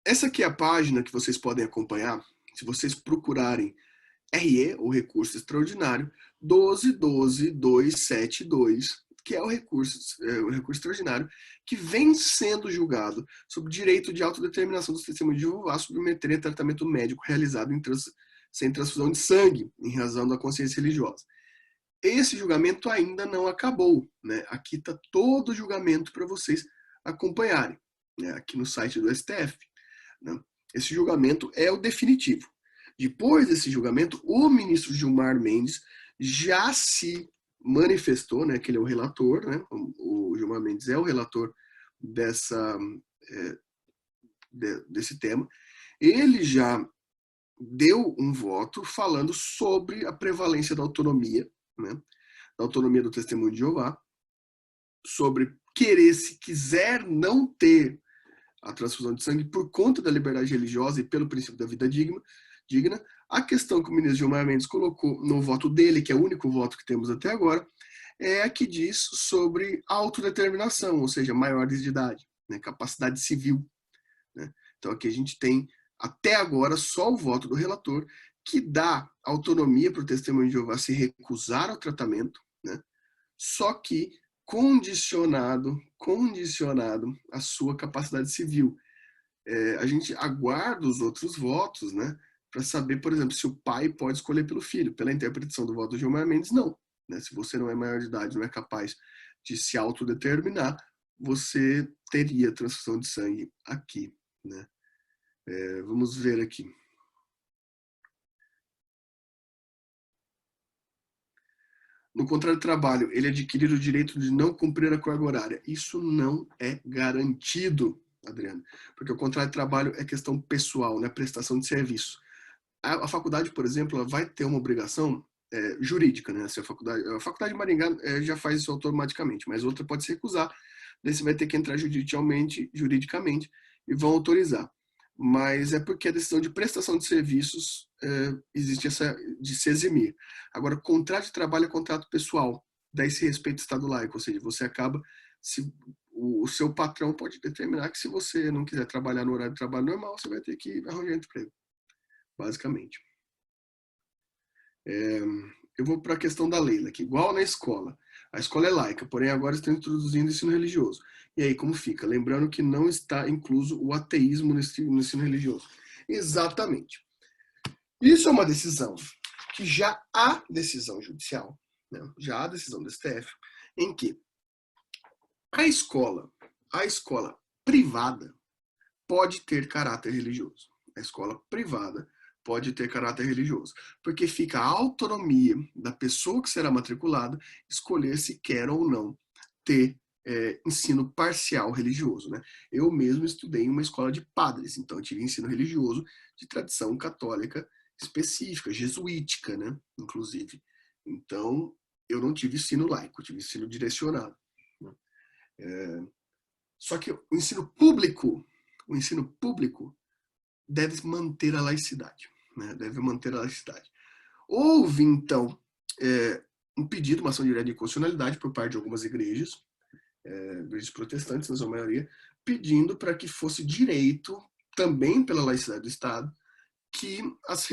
Essa aqui é a página que vocês podem acompanhar, se vocês procurarem RE, o recurso extraordinário, 12.12.272, que é o recurso extraordinário que vem sendo julgado sobre o direito de autodeterminação dos testemunhos de Jeová submeterem a tratamento médico realizado sem transfusão de sangue, em razão da consciência religiosa. Esse julgamento ainda não acabou, né? Aqui está todo o julgamento para vocês acompanharem, né? Aqui no site do STF. Né? Esse julgamento é o definitivo. Depois desse julgamento, o ministro Gilmar Mendes já se manifestou, né, que ele é o relator, né, o Gilmar Mendes é o relator desse tema. Ele já deu um voto falando sobre a prevalência da autonomia, né, da autonomia do Testemunho de Jeová, sobre querer, se quiser, não ter a transfusão de sangue por conta da liberdade religiosa e pelo princípio da vida digna. A questão que o ministro Gilmar Mendes colocou no voto dele, que é o único voto que temos até agora, é a que diz sobre autodeterminação, ou seja, maiores de idade, né, capacidade civil. Né? Então aqui a gente tem, até agora, só o voto do relator, que dá autonomia para o Testemunho de Jeová se recusar ao tratamento, né? Só que condicionado à sua capacidade civil. A gente aguarda os outros votos, né, para saber, por exemplo, se o pai pode escolher pelo filho. Pela interpretação do voto do Gilmar Mendes, não. Né? Se você não é maior de idade, não é capaz de se autodeterminar, você teria transfusão de sangue aqui. Né? Vamos ver aqui. No contrato de trabalho, ele adquirir o direito de não cumprir a carga horária. Isso não é garantido, Adriano, porque o contrato de trabalho é questão pessoal, né? Prestação de serviço. A faculdade, por exemplo, ela vai ter uma obrigação jurídica, né? Se a faculdade de Maringá já faz isso automaticamente, mas outra pode se recusar, daí você vai ter que entrar juridicamente e vão autorizar. Mas é porque a decisão de prestação de serviços existe essa de se eximir. Agora, contrato de trabalho é contrato pessoal, daí se respeita o Estado laico, ou seja, você acaba, se o seu patrão pode determinar que se você não quiser trabalhar no horário de trabalho normal, você vai ter que arranjar emprego, basicamente. Eu vou para a questão da Leila, que igual na escola. A escola é laica, porém agora estão introduzindo ensino religioso. E aí, como fica? Lembrando que não está incluso o ateísmo no ensino religioso. Exatamente. Isso é uma decisão que já há decisão judicial, né? Já há decisão do STF, em que a escola privada pode ter caráter religioso. A escola privada pode ter caráter religioso, porque fica a autonomia da pessoa que será matriculada escolher se quer ou não ter ensino parcial religioso. Né? Eu mesmo estudei em uma escola de padres, então eu tive ensino religioso de tradição católica específica, jesuítica, né? Inclusive. Então, eu não tive ensino laico, eu tive ensino direcionado. Né? Só que o ensino público deve manter a laicidade. Né? Deve manter a laicidade. Houve, então, um pedido, uma ação direta de inconstitucionalidade por parte de algumas igrejas, igrejas protestantes, na sua maioria, pedindo para que fosse direito, também pela laicidade do Estado, que as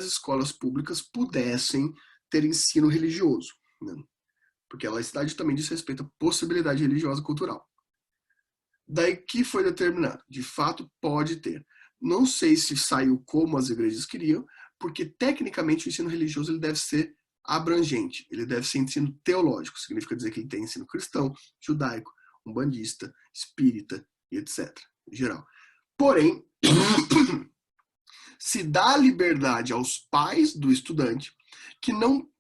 escolas públicas pudessem ter ensino religioso. Né? Porque a laicidade também diz respeito à possibilidade religiosa e cultural. Daí que foi determinado, de fato pode ter. Não sei se saiu como as igrejas queriam, porque tecnicamente o ensino religioso ele deve ser abrangente, ele deve ser ensino teológico, significa dizer que ele tem ensino cristão, judaico, umbandista, espírita e etc. Em geral. Porém, se dá liberdade aos pais do estudante que não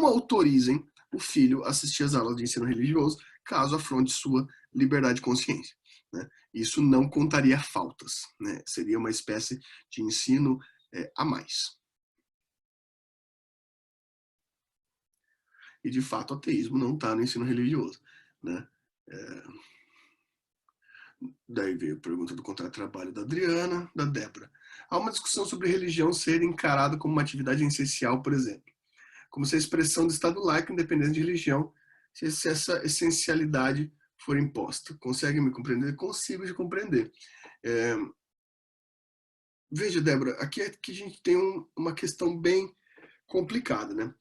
autorizem o filho a assistir às aulas de ensino religioso, caso afronte sua liberdade de consciência. Né? Isso não contaria faltas, né? Seria uma espécie de ensino a mais. E, de fato, o ateísmo não está no ensino religioso. Né? Daí veio a pergunta do contrato de trabalho da Adriana, da Débora. Há uma discussão sobre religião ser encarada como uma atividade essencial, por exemplo. Como se a expressão do Estado laico, independente de religião, se essa essencialidade for imposta. Consegue me compreender? Consigo te compreender. Veja, Débora, aqui é que a gente tem uma questão bem complicada, né?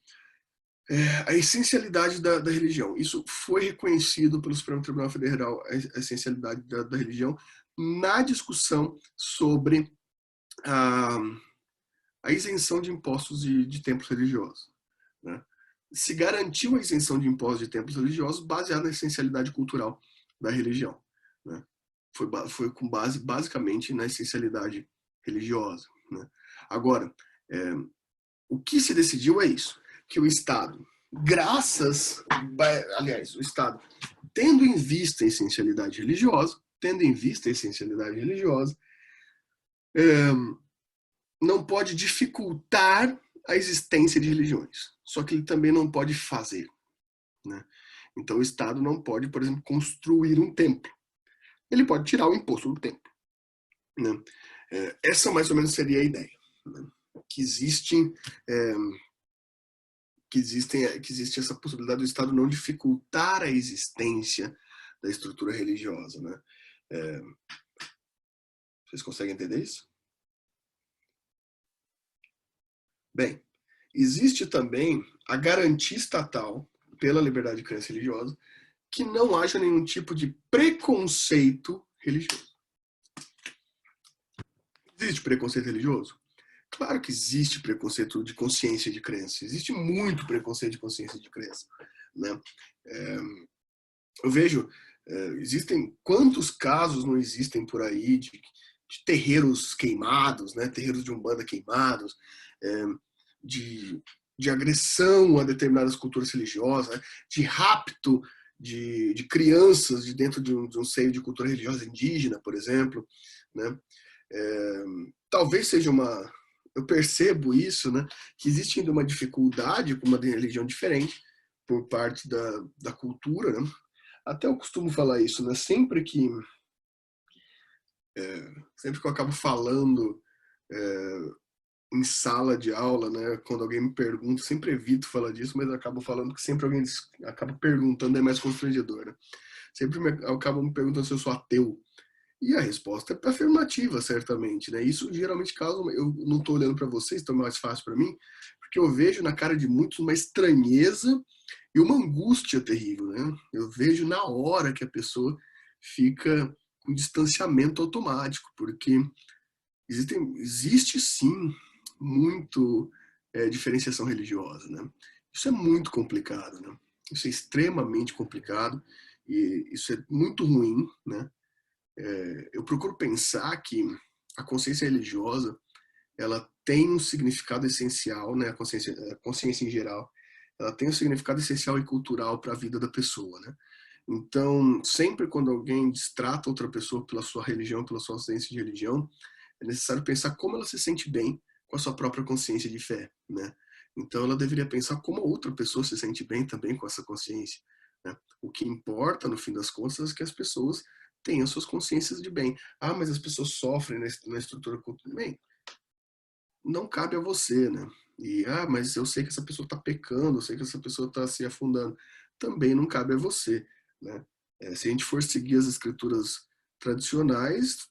A essencialidade da religião. Isso foi reconhecido pelo Supremo Tribunal Federal, a essencialidade da religião, na discussão sobre a isenção de impostos de templos religiosos. Né? Se garantiu a isenção de impostos de templos religiosos baseada na essencialidade cultural da religião. Né? Foi com base, basicamente, na essencialidade religiosa. Né? Agora, o que se decidiu é isso, que o Estado, o Estado, tendo em vista a essencialidade religiosa, não pode dificultar a existência de religiões. Só que ele também não pode fazer. Né? Então o Estado não pode, por exemplo, construir um templo. Ele pode tirar o imposto do templo. Né? Essa mais ou menos seria a ideia. Né? Que existe essa possibilidade do Estado não dificultar a existência da estrutura religiosa. Né? Vocês conseguem entender isso? Bem, existe também a garantia estatal pela liberdade de crença religiosa que não haja nenhum tipo de preconceito religioso. Existe preconceito religioso? Claro que existe preconceito de consciência de crença. Existe muito preconceito de consciência de crença. Né? Eu vejo, existem quantos casos não existem por aí de terreiros queimados, né? Terreiros de Umbanda queimados, de agressão a determinadas culturas religiosas, né? De rapto de crianças de dentro de um seio de cultura religiosa indígena, por exemplo. Né? Talvez seja eu percebo isso, né? Que existe ainda uma dificuldade com uma religião diferente por parte da cultura, né? Até eu costumo falar isso, né? Sempre que eu acabo falando em sala de aula, né? Quando alguém me pergunta, sempre evito falar disso, mas eu acabo falando que sempre alguém acaba perguntando, é mais constrangedor, né? Sempre acabam me perguntando se eu sou ateu. E a resposta é afirmativa, certamente, né? Isso geralmente causa, eu não estou olhando para vocês, então é mais fácil para mim, porque eu vejo na cara de muitos uma estranheza e uma angústia terrível, né? Eu vejo na hora que a pessoa fica com distanciamento automático, porque existe sim muito diferenciação religiosa, né? Isso é muito complicado, né? Isso é extremamente complicado e isso é muito ruim, né? Eu procuro pensar que a consciência religiosa ela tem um significado essencial, né? A consciência em geral, ela tem um significado essencial e cultural para a vida da pessoa, né? Então, sempre quando alguém destrata outra pessoa pela sua religião, pela sua ausência de religião, é necessário pensar como ela se sente bem com a sua própria consciência de fé, né? Então, ela deveria pensar como a outra pessoa se sente bem também com essa consciência, né? O que importa, no fim das contas, é que as pessoas tenham suas consciências de bem. Ah, mas as pessoas sofrem na estrutura cultural. Bem, não cabe a você, né? E, mas eu sei que essa pessoa está pecando, eu sei que essa pessoa está se afundando. Também não cabe a você, né? Se a gente for seguir as escrituras tradicionais,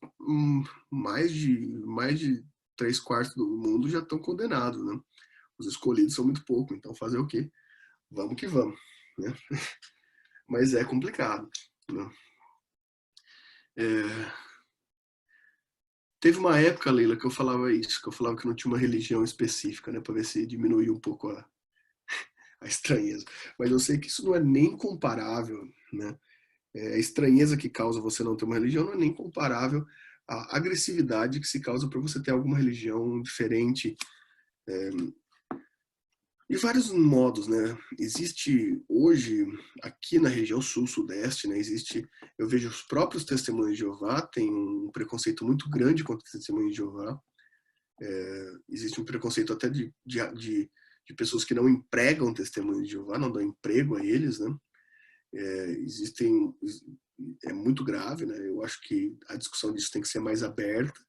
mais de 3/4 do mundo já estão condenados, né? Os escolhidos são muito pouco, então fazer o quê? Vamos que vamos, né? Mas é complicado, né? Teve uma época, Leila, que eu falava isso, que eu falava que não tinha uma religião específica, né, para ver se diminuía um pouco a estranheza. Mas eu sei que isso não é nem comparável, né? A estranheza que causa você não ter uma religião não é nem comparável a agressividade que se causa para você ter alguma religião diferente, de vários modos, né? Existe hoje, aqui na região sul-sudeste, né? Eu vejo os próprios testemunhos de Jeová têm um preconceito muito grande contra os testemunhos de Jeová. Existe um preconceito até de pessoas que não empregam testemunhos de Jeová, não dão emprego a eles, né? É muito grave, né? Eu acho que a discussão disso tem que ser mais aberta.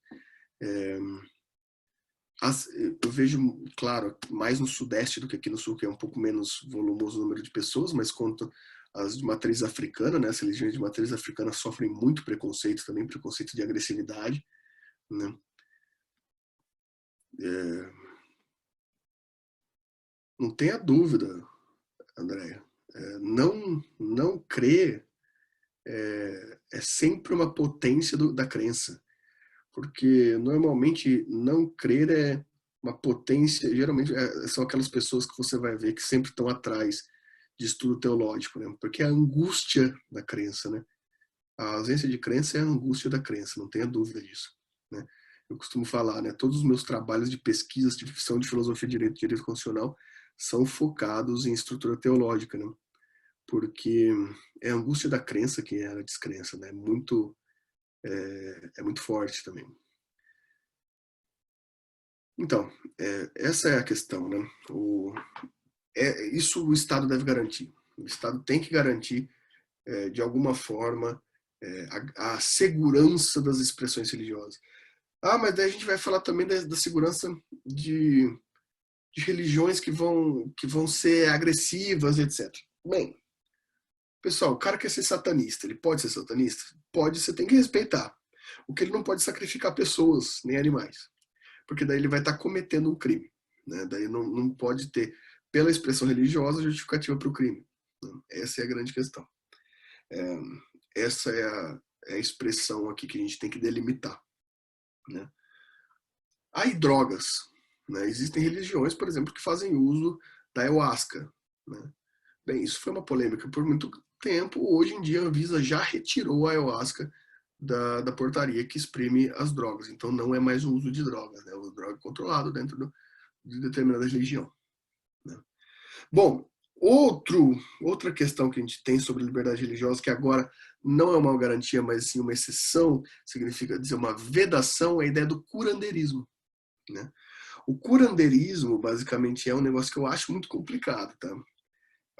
Eu vejo, claro, mais no sudeste do que aqui no sul, que é um pouco menos volumoso o número de pessoas, mas quanto as de matriz africana, né, as religiões de matriz africana sofrem muito preconceito também, preconceito de agressividade, né? Não tenha dúvida, Andréia, não crer é sempre uma potência da crença, porque normalmente não crer é uma potência, geralmente são aquelas pessoas que você vai ver que sempre estão atrás de estudo teológico, né? Porque é a angústia da crença, né? A ausência de crença é a angústia da crença, não tenha dúvida disso, né? Eu costumo falar, né? Todos os meus trabalhos de pesquisa, de ficção de filosofia de direito constitucional são focados em estrutura teológica, né? Porque é a angústia da crença que é a descrença, né? É muito forte também. Então, essa é a questão, né? Isso o Estado deve garantir. O Estado tem que garantir, de alguma forma, a segurança das expressões religiosas. Mas daí a gente vai falar também da segurança de religiões que vão ser agressivas, etc. Bem, pessoal, o cara quer ser satanista, ele pode ser satanista? Pode, você tem que respeitar. O que ele não pode sacrificar pessoas, nem animais. Porque daí ele vai estar cometendo um crime, né? Daí não pode ter, pela expressão religiosa, justificativa para o crime, né? Essa é a grande questão. Essa é a expressão aqui que a gente tem que delimitar, né? Aí drogas, né? Existem religiões, por exemplo, que fazem uso da ayahuasca, né? Bem, isso foi uma polêmica por muito tempo. Hoje em dia a Anvisa já retirou a ayahuasca da portaria que exprime as drogas. Então não é mais o uso de drogas, né? O droga controlado dentro de determinada religião, né? Bom, outra questão que a gente tem sobre liberdade religiosa, que agora não é uma garantia, mas sim uma exceção, significa dizer uma vedação, é a ideia do curanderismo, né? O curanderismo, basicamente, é um negócio que eu acho muito complicado, tá?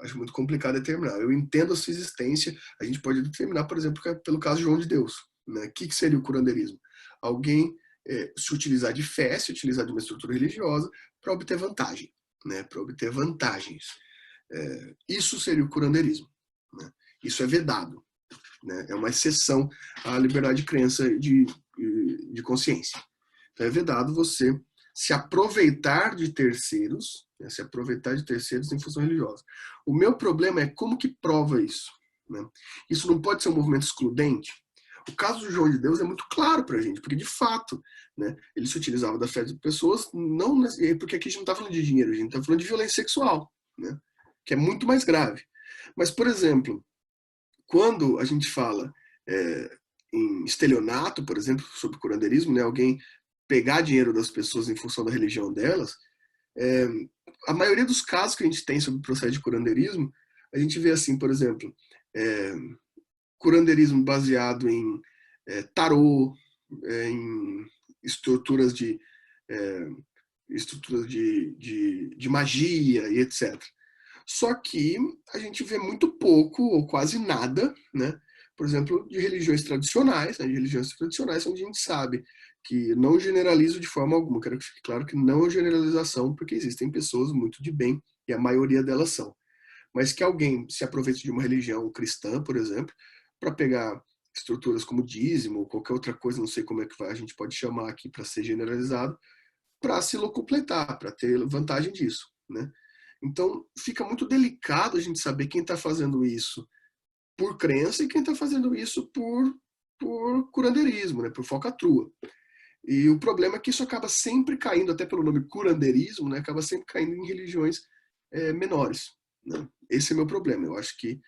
Acho muito complicado determinar. Eu entendo a sua existência, a gente pode determinar, por exemplo, pelo caso de João de Deus, né? O que seria o curanderismo? Alguém se utilizar de fé, se utilizar de uma estrutura religiosa para obter vantagem, né? Para obter vantagens. Isso seria o curanderismo, né? Isso é vedado, né? É uma exceção à liberdade de crença de consciência. Então é vedado você se aproveitar de terceiros, né? Se aproveitar de terceiros em função religiosa. O meu problema é como que prova isso, né? Isso não pode ser um movimento excludente. O caso do João de Deus é muito claro para a gente, porque de fato, né, ele se utilizava da fé de pessoas, não porque aqui a gente não está falando de dinheiro, a gente está falando de violência sexual, né, que é muito mais grave. Mas, por exemplo, quando a gente fala em estelionato, por exemplo, sobre curanderismo, né, alguém pegar dinheiro das pessoas em função da religião delas, a maioria dos casos que a gente tem sobre o processo de curanderismo, a gente vê assim, por exemplo, curanderismo baseado em tarô, em estruturas de magia e etc. Só que a gente vê muito pouco ou quase nada, né? Por exemplo, de religiões tradicionais, né? De religiões tradicionais onde a gente sabe que não generalizo de forma alguma. Quero que fique claro que não é generalização, porque existem pessoas muito de bem e a maioria delas são. Mas que alguém se aproveite de uma religião cristã, por exemplo, para pegar estruturas como dízimo ou qualquer outra coisa, não sei como é que a gente pode chamar aqui para ser generalizado, para se locupletar, para ter vantagem disso, né? Então, fica muito delicado a gente saber quem está fazendo isso por crença e quem está fazendo isso por curandeirismo, né? Por falcatrua. E o problema é que isso acaba sempre caindo, até pelo nome curandeirismo, né? Acaba sempre caindo em religiões menores, né? Esse é o meu problema. Eu acho que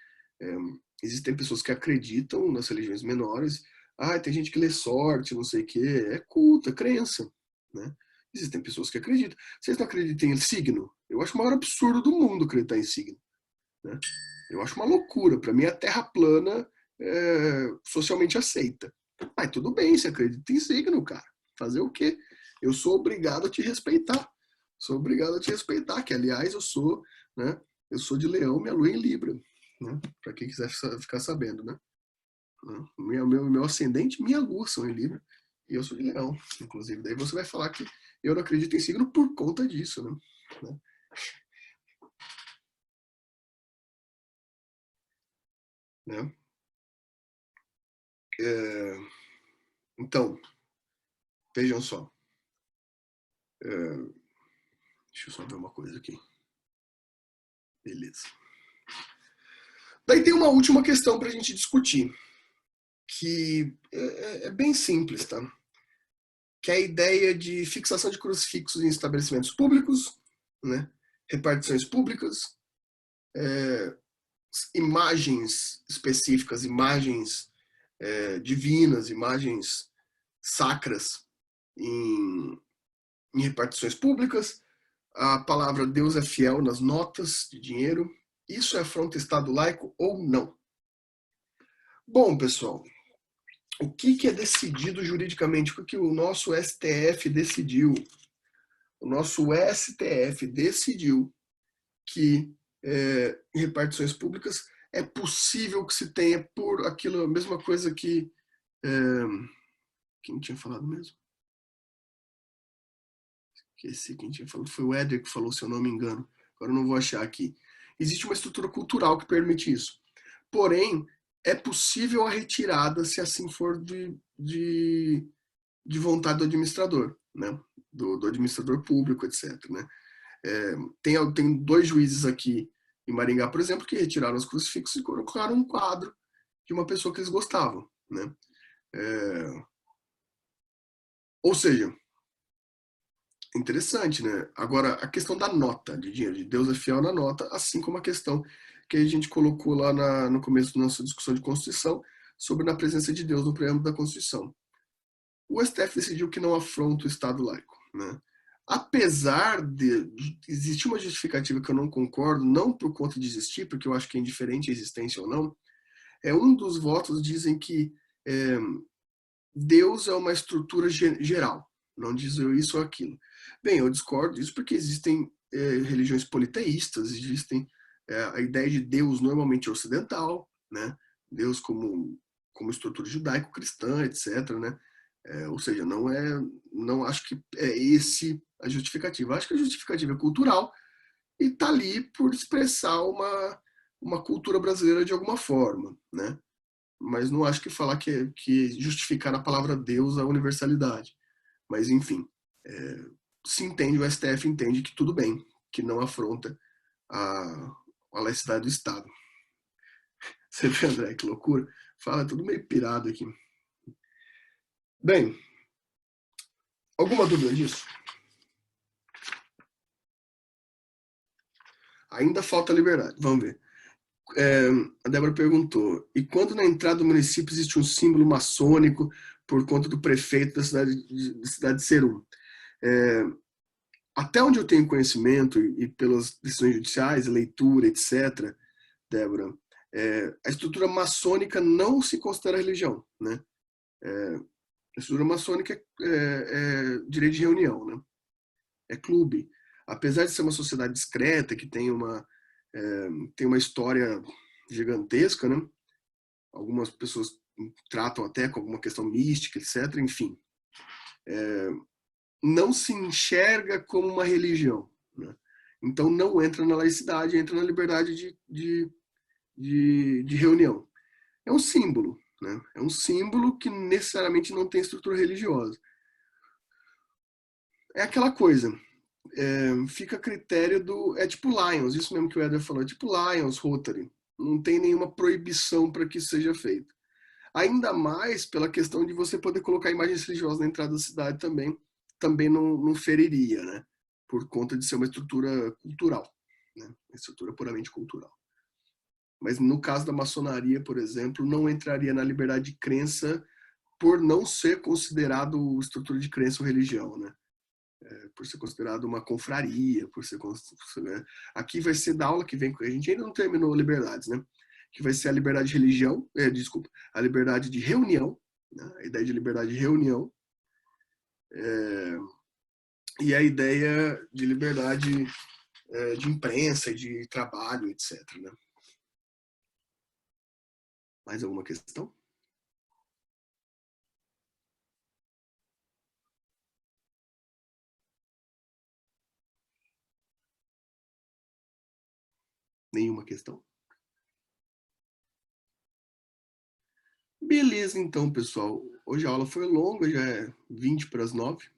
existem pessoas que acreditam nas religiões menores, Ah, tem gente que lê sorte, não sei o quê. É culto, é crença, né? Existem pessoas que acreditam. Vocês não acreditam em signo? Eu acho o maior absurdo do mundo acreditar em signo, né? Eu acho uma loucura. Para mim, a Terra plana é socialmente aceita. Mas tudo bem, você acredita em signo, cara. Fazer o quê? Eu sou obrigado a te respeitar. Sou obrigado a te respeitar, que aliás eu sou, né? Eu sou de Leão, minha lua é em Libra, né? Para quem quiser ficar sabendo, né? Meu ascendente, minha lua são em Libra e eu sou de Leão, inclusive. Daí você vai falar que eu não acredito em signo por conta disso, né? Né? É, então, vejam só. Deixa eu só ver uma coisa aqui. Beleza. Daí tem uma última questão para a gente discutir, que é bem simples, tá? Que é a ideia de fixação de crucifixos em estabelecimentos públicos, né? Repartições públicas, imagens específicas, imagens divinas, imagens sacras em, em repartições públicas. A palavra Deus é fiel nas notas de dinheiro. Isso é afronta ao Estado laico ou não? Bom, pessoal, o que é decidido juridicamente? O que o nosso STF decidiu? O nosso STF decidiu que em repartições públicas é possível que se tenha por aquilo, a mesma coisa que. Quem tinha falado mesmo? Esqueci quem tinha falado. Foi o Éder que falou, se eu não me engano. Agora eu não vou achar aqui. Existe uma estrutura cultural que permite isso. Porém, é possível a retirada, se assim for de vontade do administrador, né? Do administrador público, etc. Né? Tem dois juízes aqui em Maringá, por exemplo, que retiraram os crucifixos e colocaram um quadro de uma pessoa que eles gostavam, né? Ou seja, interessante, né? Agora, a questão da nota de dinheiro, de Deus é fiel na nota, assim como a questão que a gente colocou lá no começo da nossa discussão de Constituição, sobre na presença de Deus no preâmbulo da Constituição. O STF decidiu que não afronta o Estado laico, né? Apesar de existir uma justificativa que eu não concordo, não por conta de existir, porque eu acho que é indiferente a existência ou não, um dos votos dizem que é, Deus é uma estrutura geral, não diz isso ou aquilo. Bem, eu discordo disso porque existem religiões politeístas, existem a ideia de Deus normalmente ocidental, né? Deus como estrutura judaico-cristã, etc., né? Ou seja, não acho que é esse a justificativa. Acho que a justificativa é cultural e está ali por expressar uma cultura brasileira de alguma forma, né? Mas não acho que falar que justificar na palavra Deus a universalidade. Mas, enfim, se entende, o STF entende que tudo bem, que não afronta a, a laicidade do Estado. Você vê, André, que loucura? Fala tudo meio pirado aqui. Bem, alguma dúvida disso? Ainda falta liberdade. Vamos ver. A Débora perguntou, e quando na entrada do município existe um símbolo maçônico por conta do prefeito da cidade de ser um? Até onde eu tenho conhecimento e pelas decisões judiciais, leitura, etc., Débora, a estrutura maçônica não se considera religião, né? A estrutura maçônica é direito de reunião, né? É clube. Apesar de ser uma sociedade discreta, que tem uma história gigantesca, né? Algumas pessoas tratam até com alguma questão mística, etc. Enfim, não se enxerga como uma religião, né? Então não entra na laicidade, entra na liberdade de reunião. É um símbolo, né? É um símbolo que necessariamente não tem estrutura religiosa. É aquela coisa, fica a critério do. É tipo Lions, isso mesmo que o Eder falou, é tipo Lions, Rotary. Não tem nenhuma proibição para que isso seja feito. Ainda mais pela questão de você poder colocar imagens religiosas na entrada da cidade também não feriria, né? Por conta de ser uma estrutura cultural, né? Uma estrutura puramente cultural. Mas no caso da maçonaria, por exemplo, não entraria na liberdade de crença por não ser considerado estrutura de crença ou religião, né? Por ser considerado uma confraria, aqui vai ser da aula que vem, a gente ainda não terminou liberdades, né? Que vai ser a liberdade de religião, desculpa, a liberdade de reunião, né? A ideia de liberdade de reunião, e a ideia de liberdade de imprensa, de trabalho, etc. Né? Mais alguma questão? Nenhuma questão? Beleza, então, pessoal. Hoje a aula foi longa, já é 20 para as 9.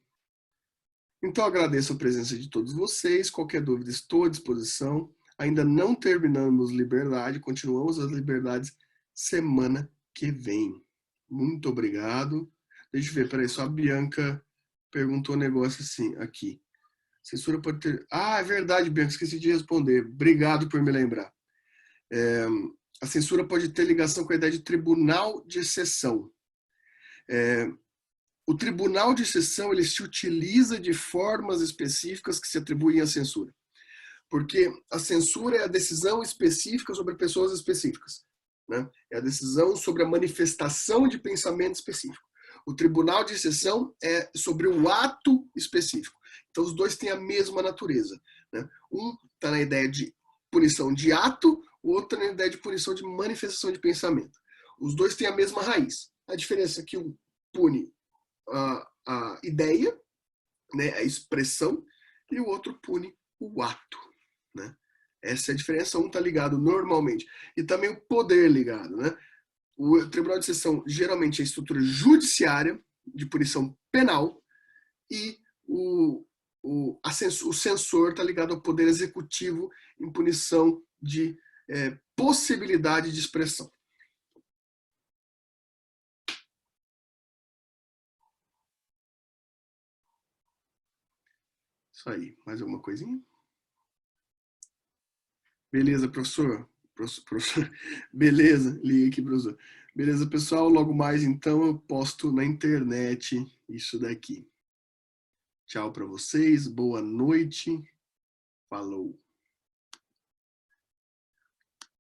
Então, agradeço a presença de todos vocês. Qualquer dúvida, estou à disposição. Ainda não terminamos liberdade, continuamos as liberdades semana que vem. Muito obrigado. Deixa eu ver, peraí, só a Bianca perguntou um negócio assim, aqui. Censura pode ter... Ah, é verdade, Bianca, esqueci de responder. Obrigado por me lembrar. A censura pode ter ligação com a ideia de tribunal de exceção. O tribunal de exceção, ele se utiliza de formas específicas que se atribuem à censura. Porque a censura é a decisão específica sobre pessoas específicas. Né? É a decisão sobre a manifestação de pensamento específico. O tribunal de exceção é sobre o ato específico. Então, os dois têm a mesma natureza. Né? Um está na ideia de punição de ato, o outro está na ideia de punição de manifestação de pensamento. Os dois têm a mesma raiz. A diferença é que um pune a ideia, né, a expressão, e o outro pune o ato. Né? Essa é a diferença. Um está ligado normalmente. E também o poder ligado. Né? O Tribunal de Exceção geralmente é a estrutura judiciária de punição penal e o censor está ligado ao poder executivo em punição de possibilidade de expressão. Isso aí. Mais alguma coisinha? Beleza, professor? Professor. Beleza, liga aqui, professor. Beleza, pessoal? Logo mais, então, eu posto na internet isso daqui. Tchau para vocês, boa noite, falou.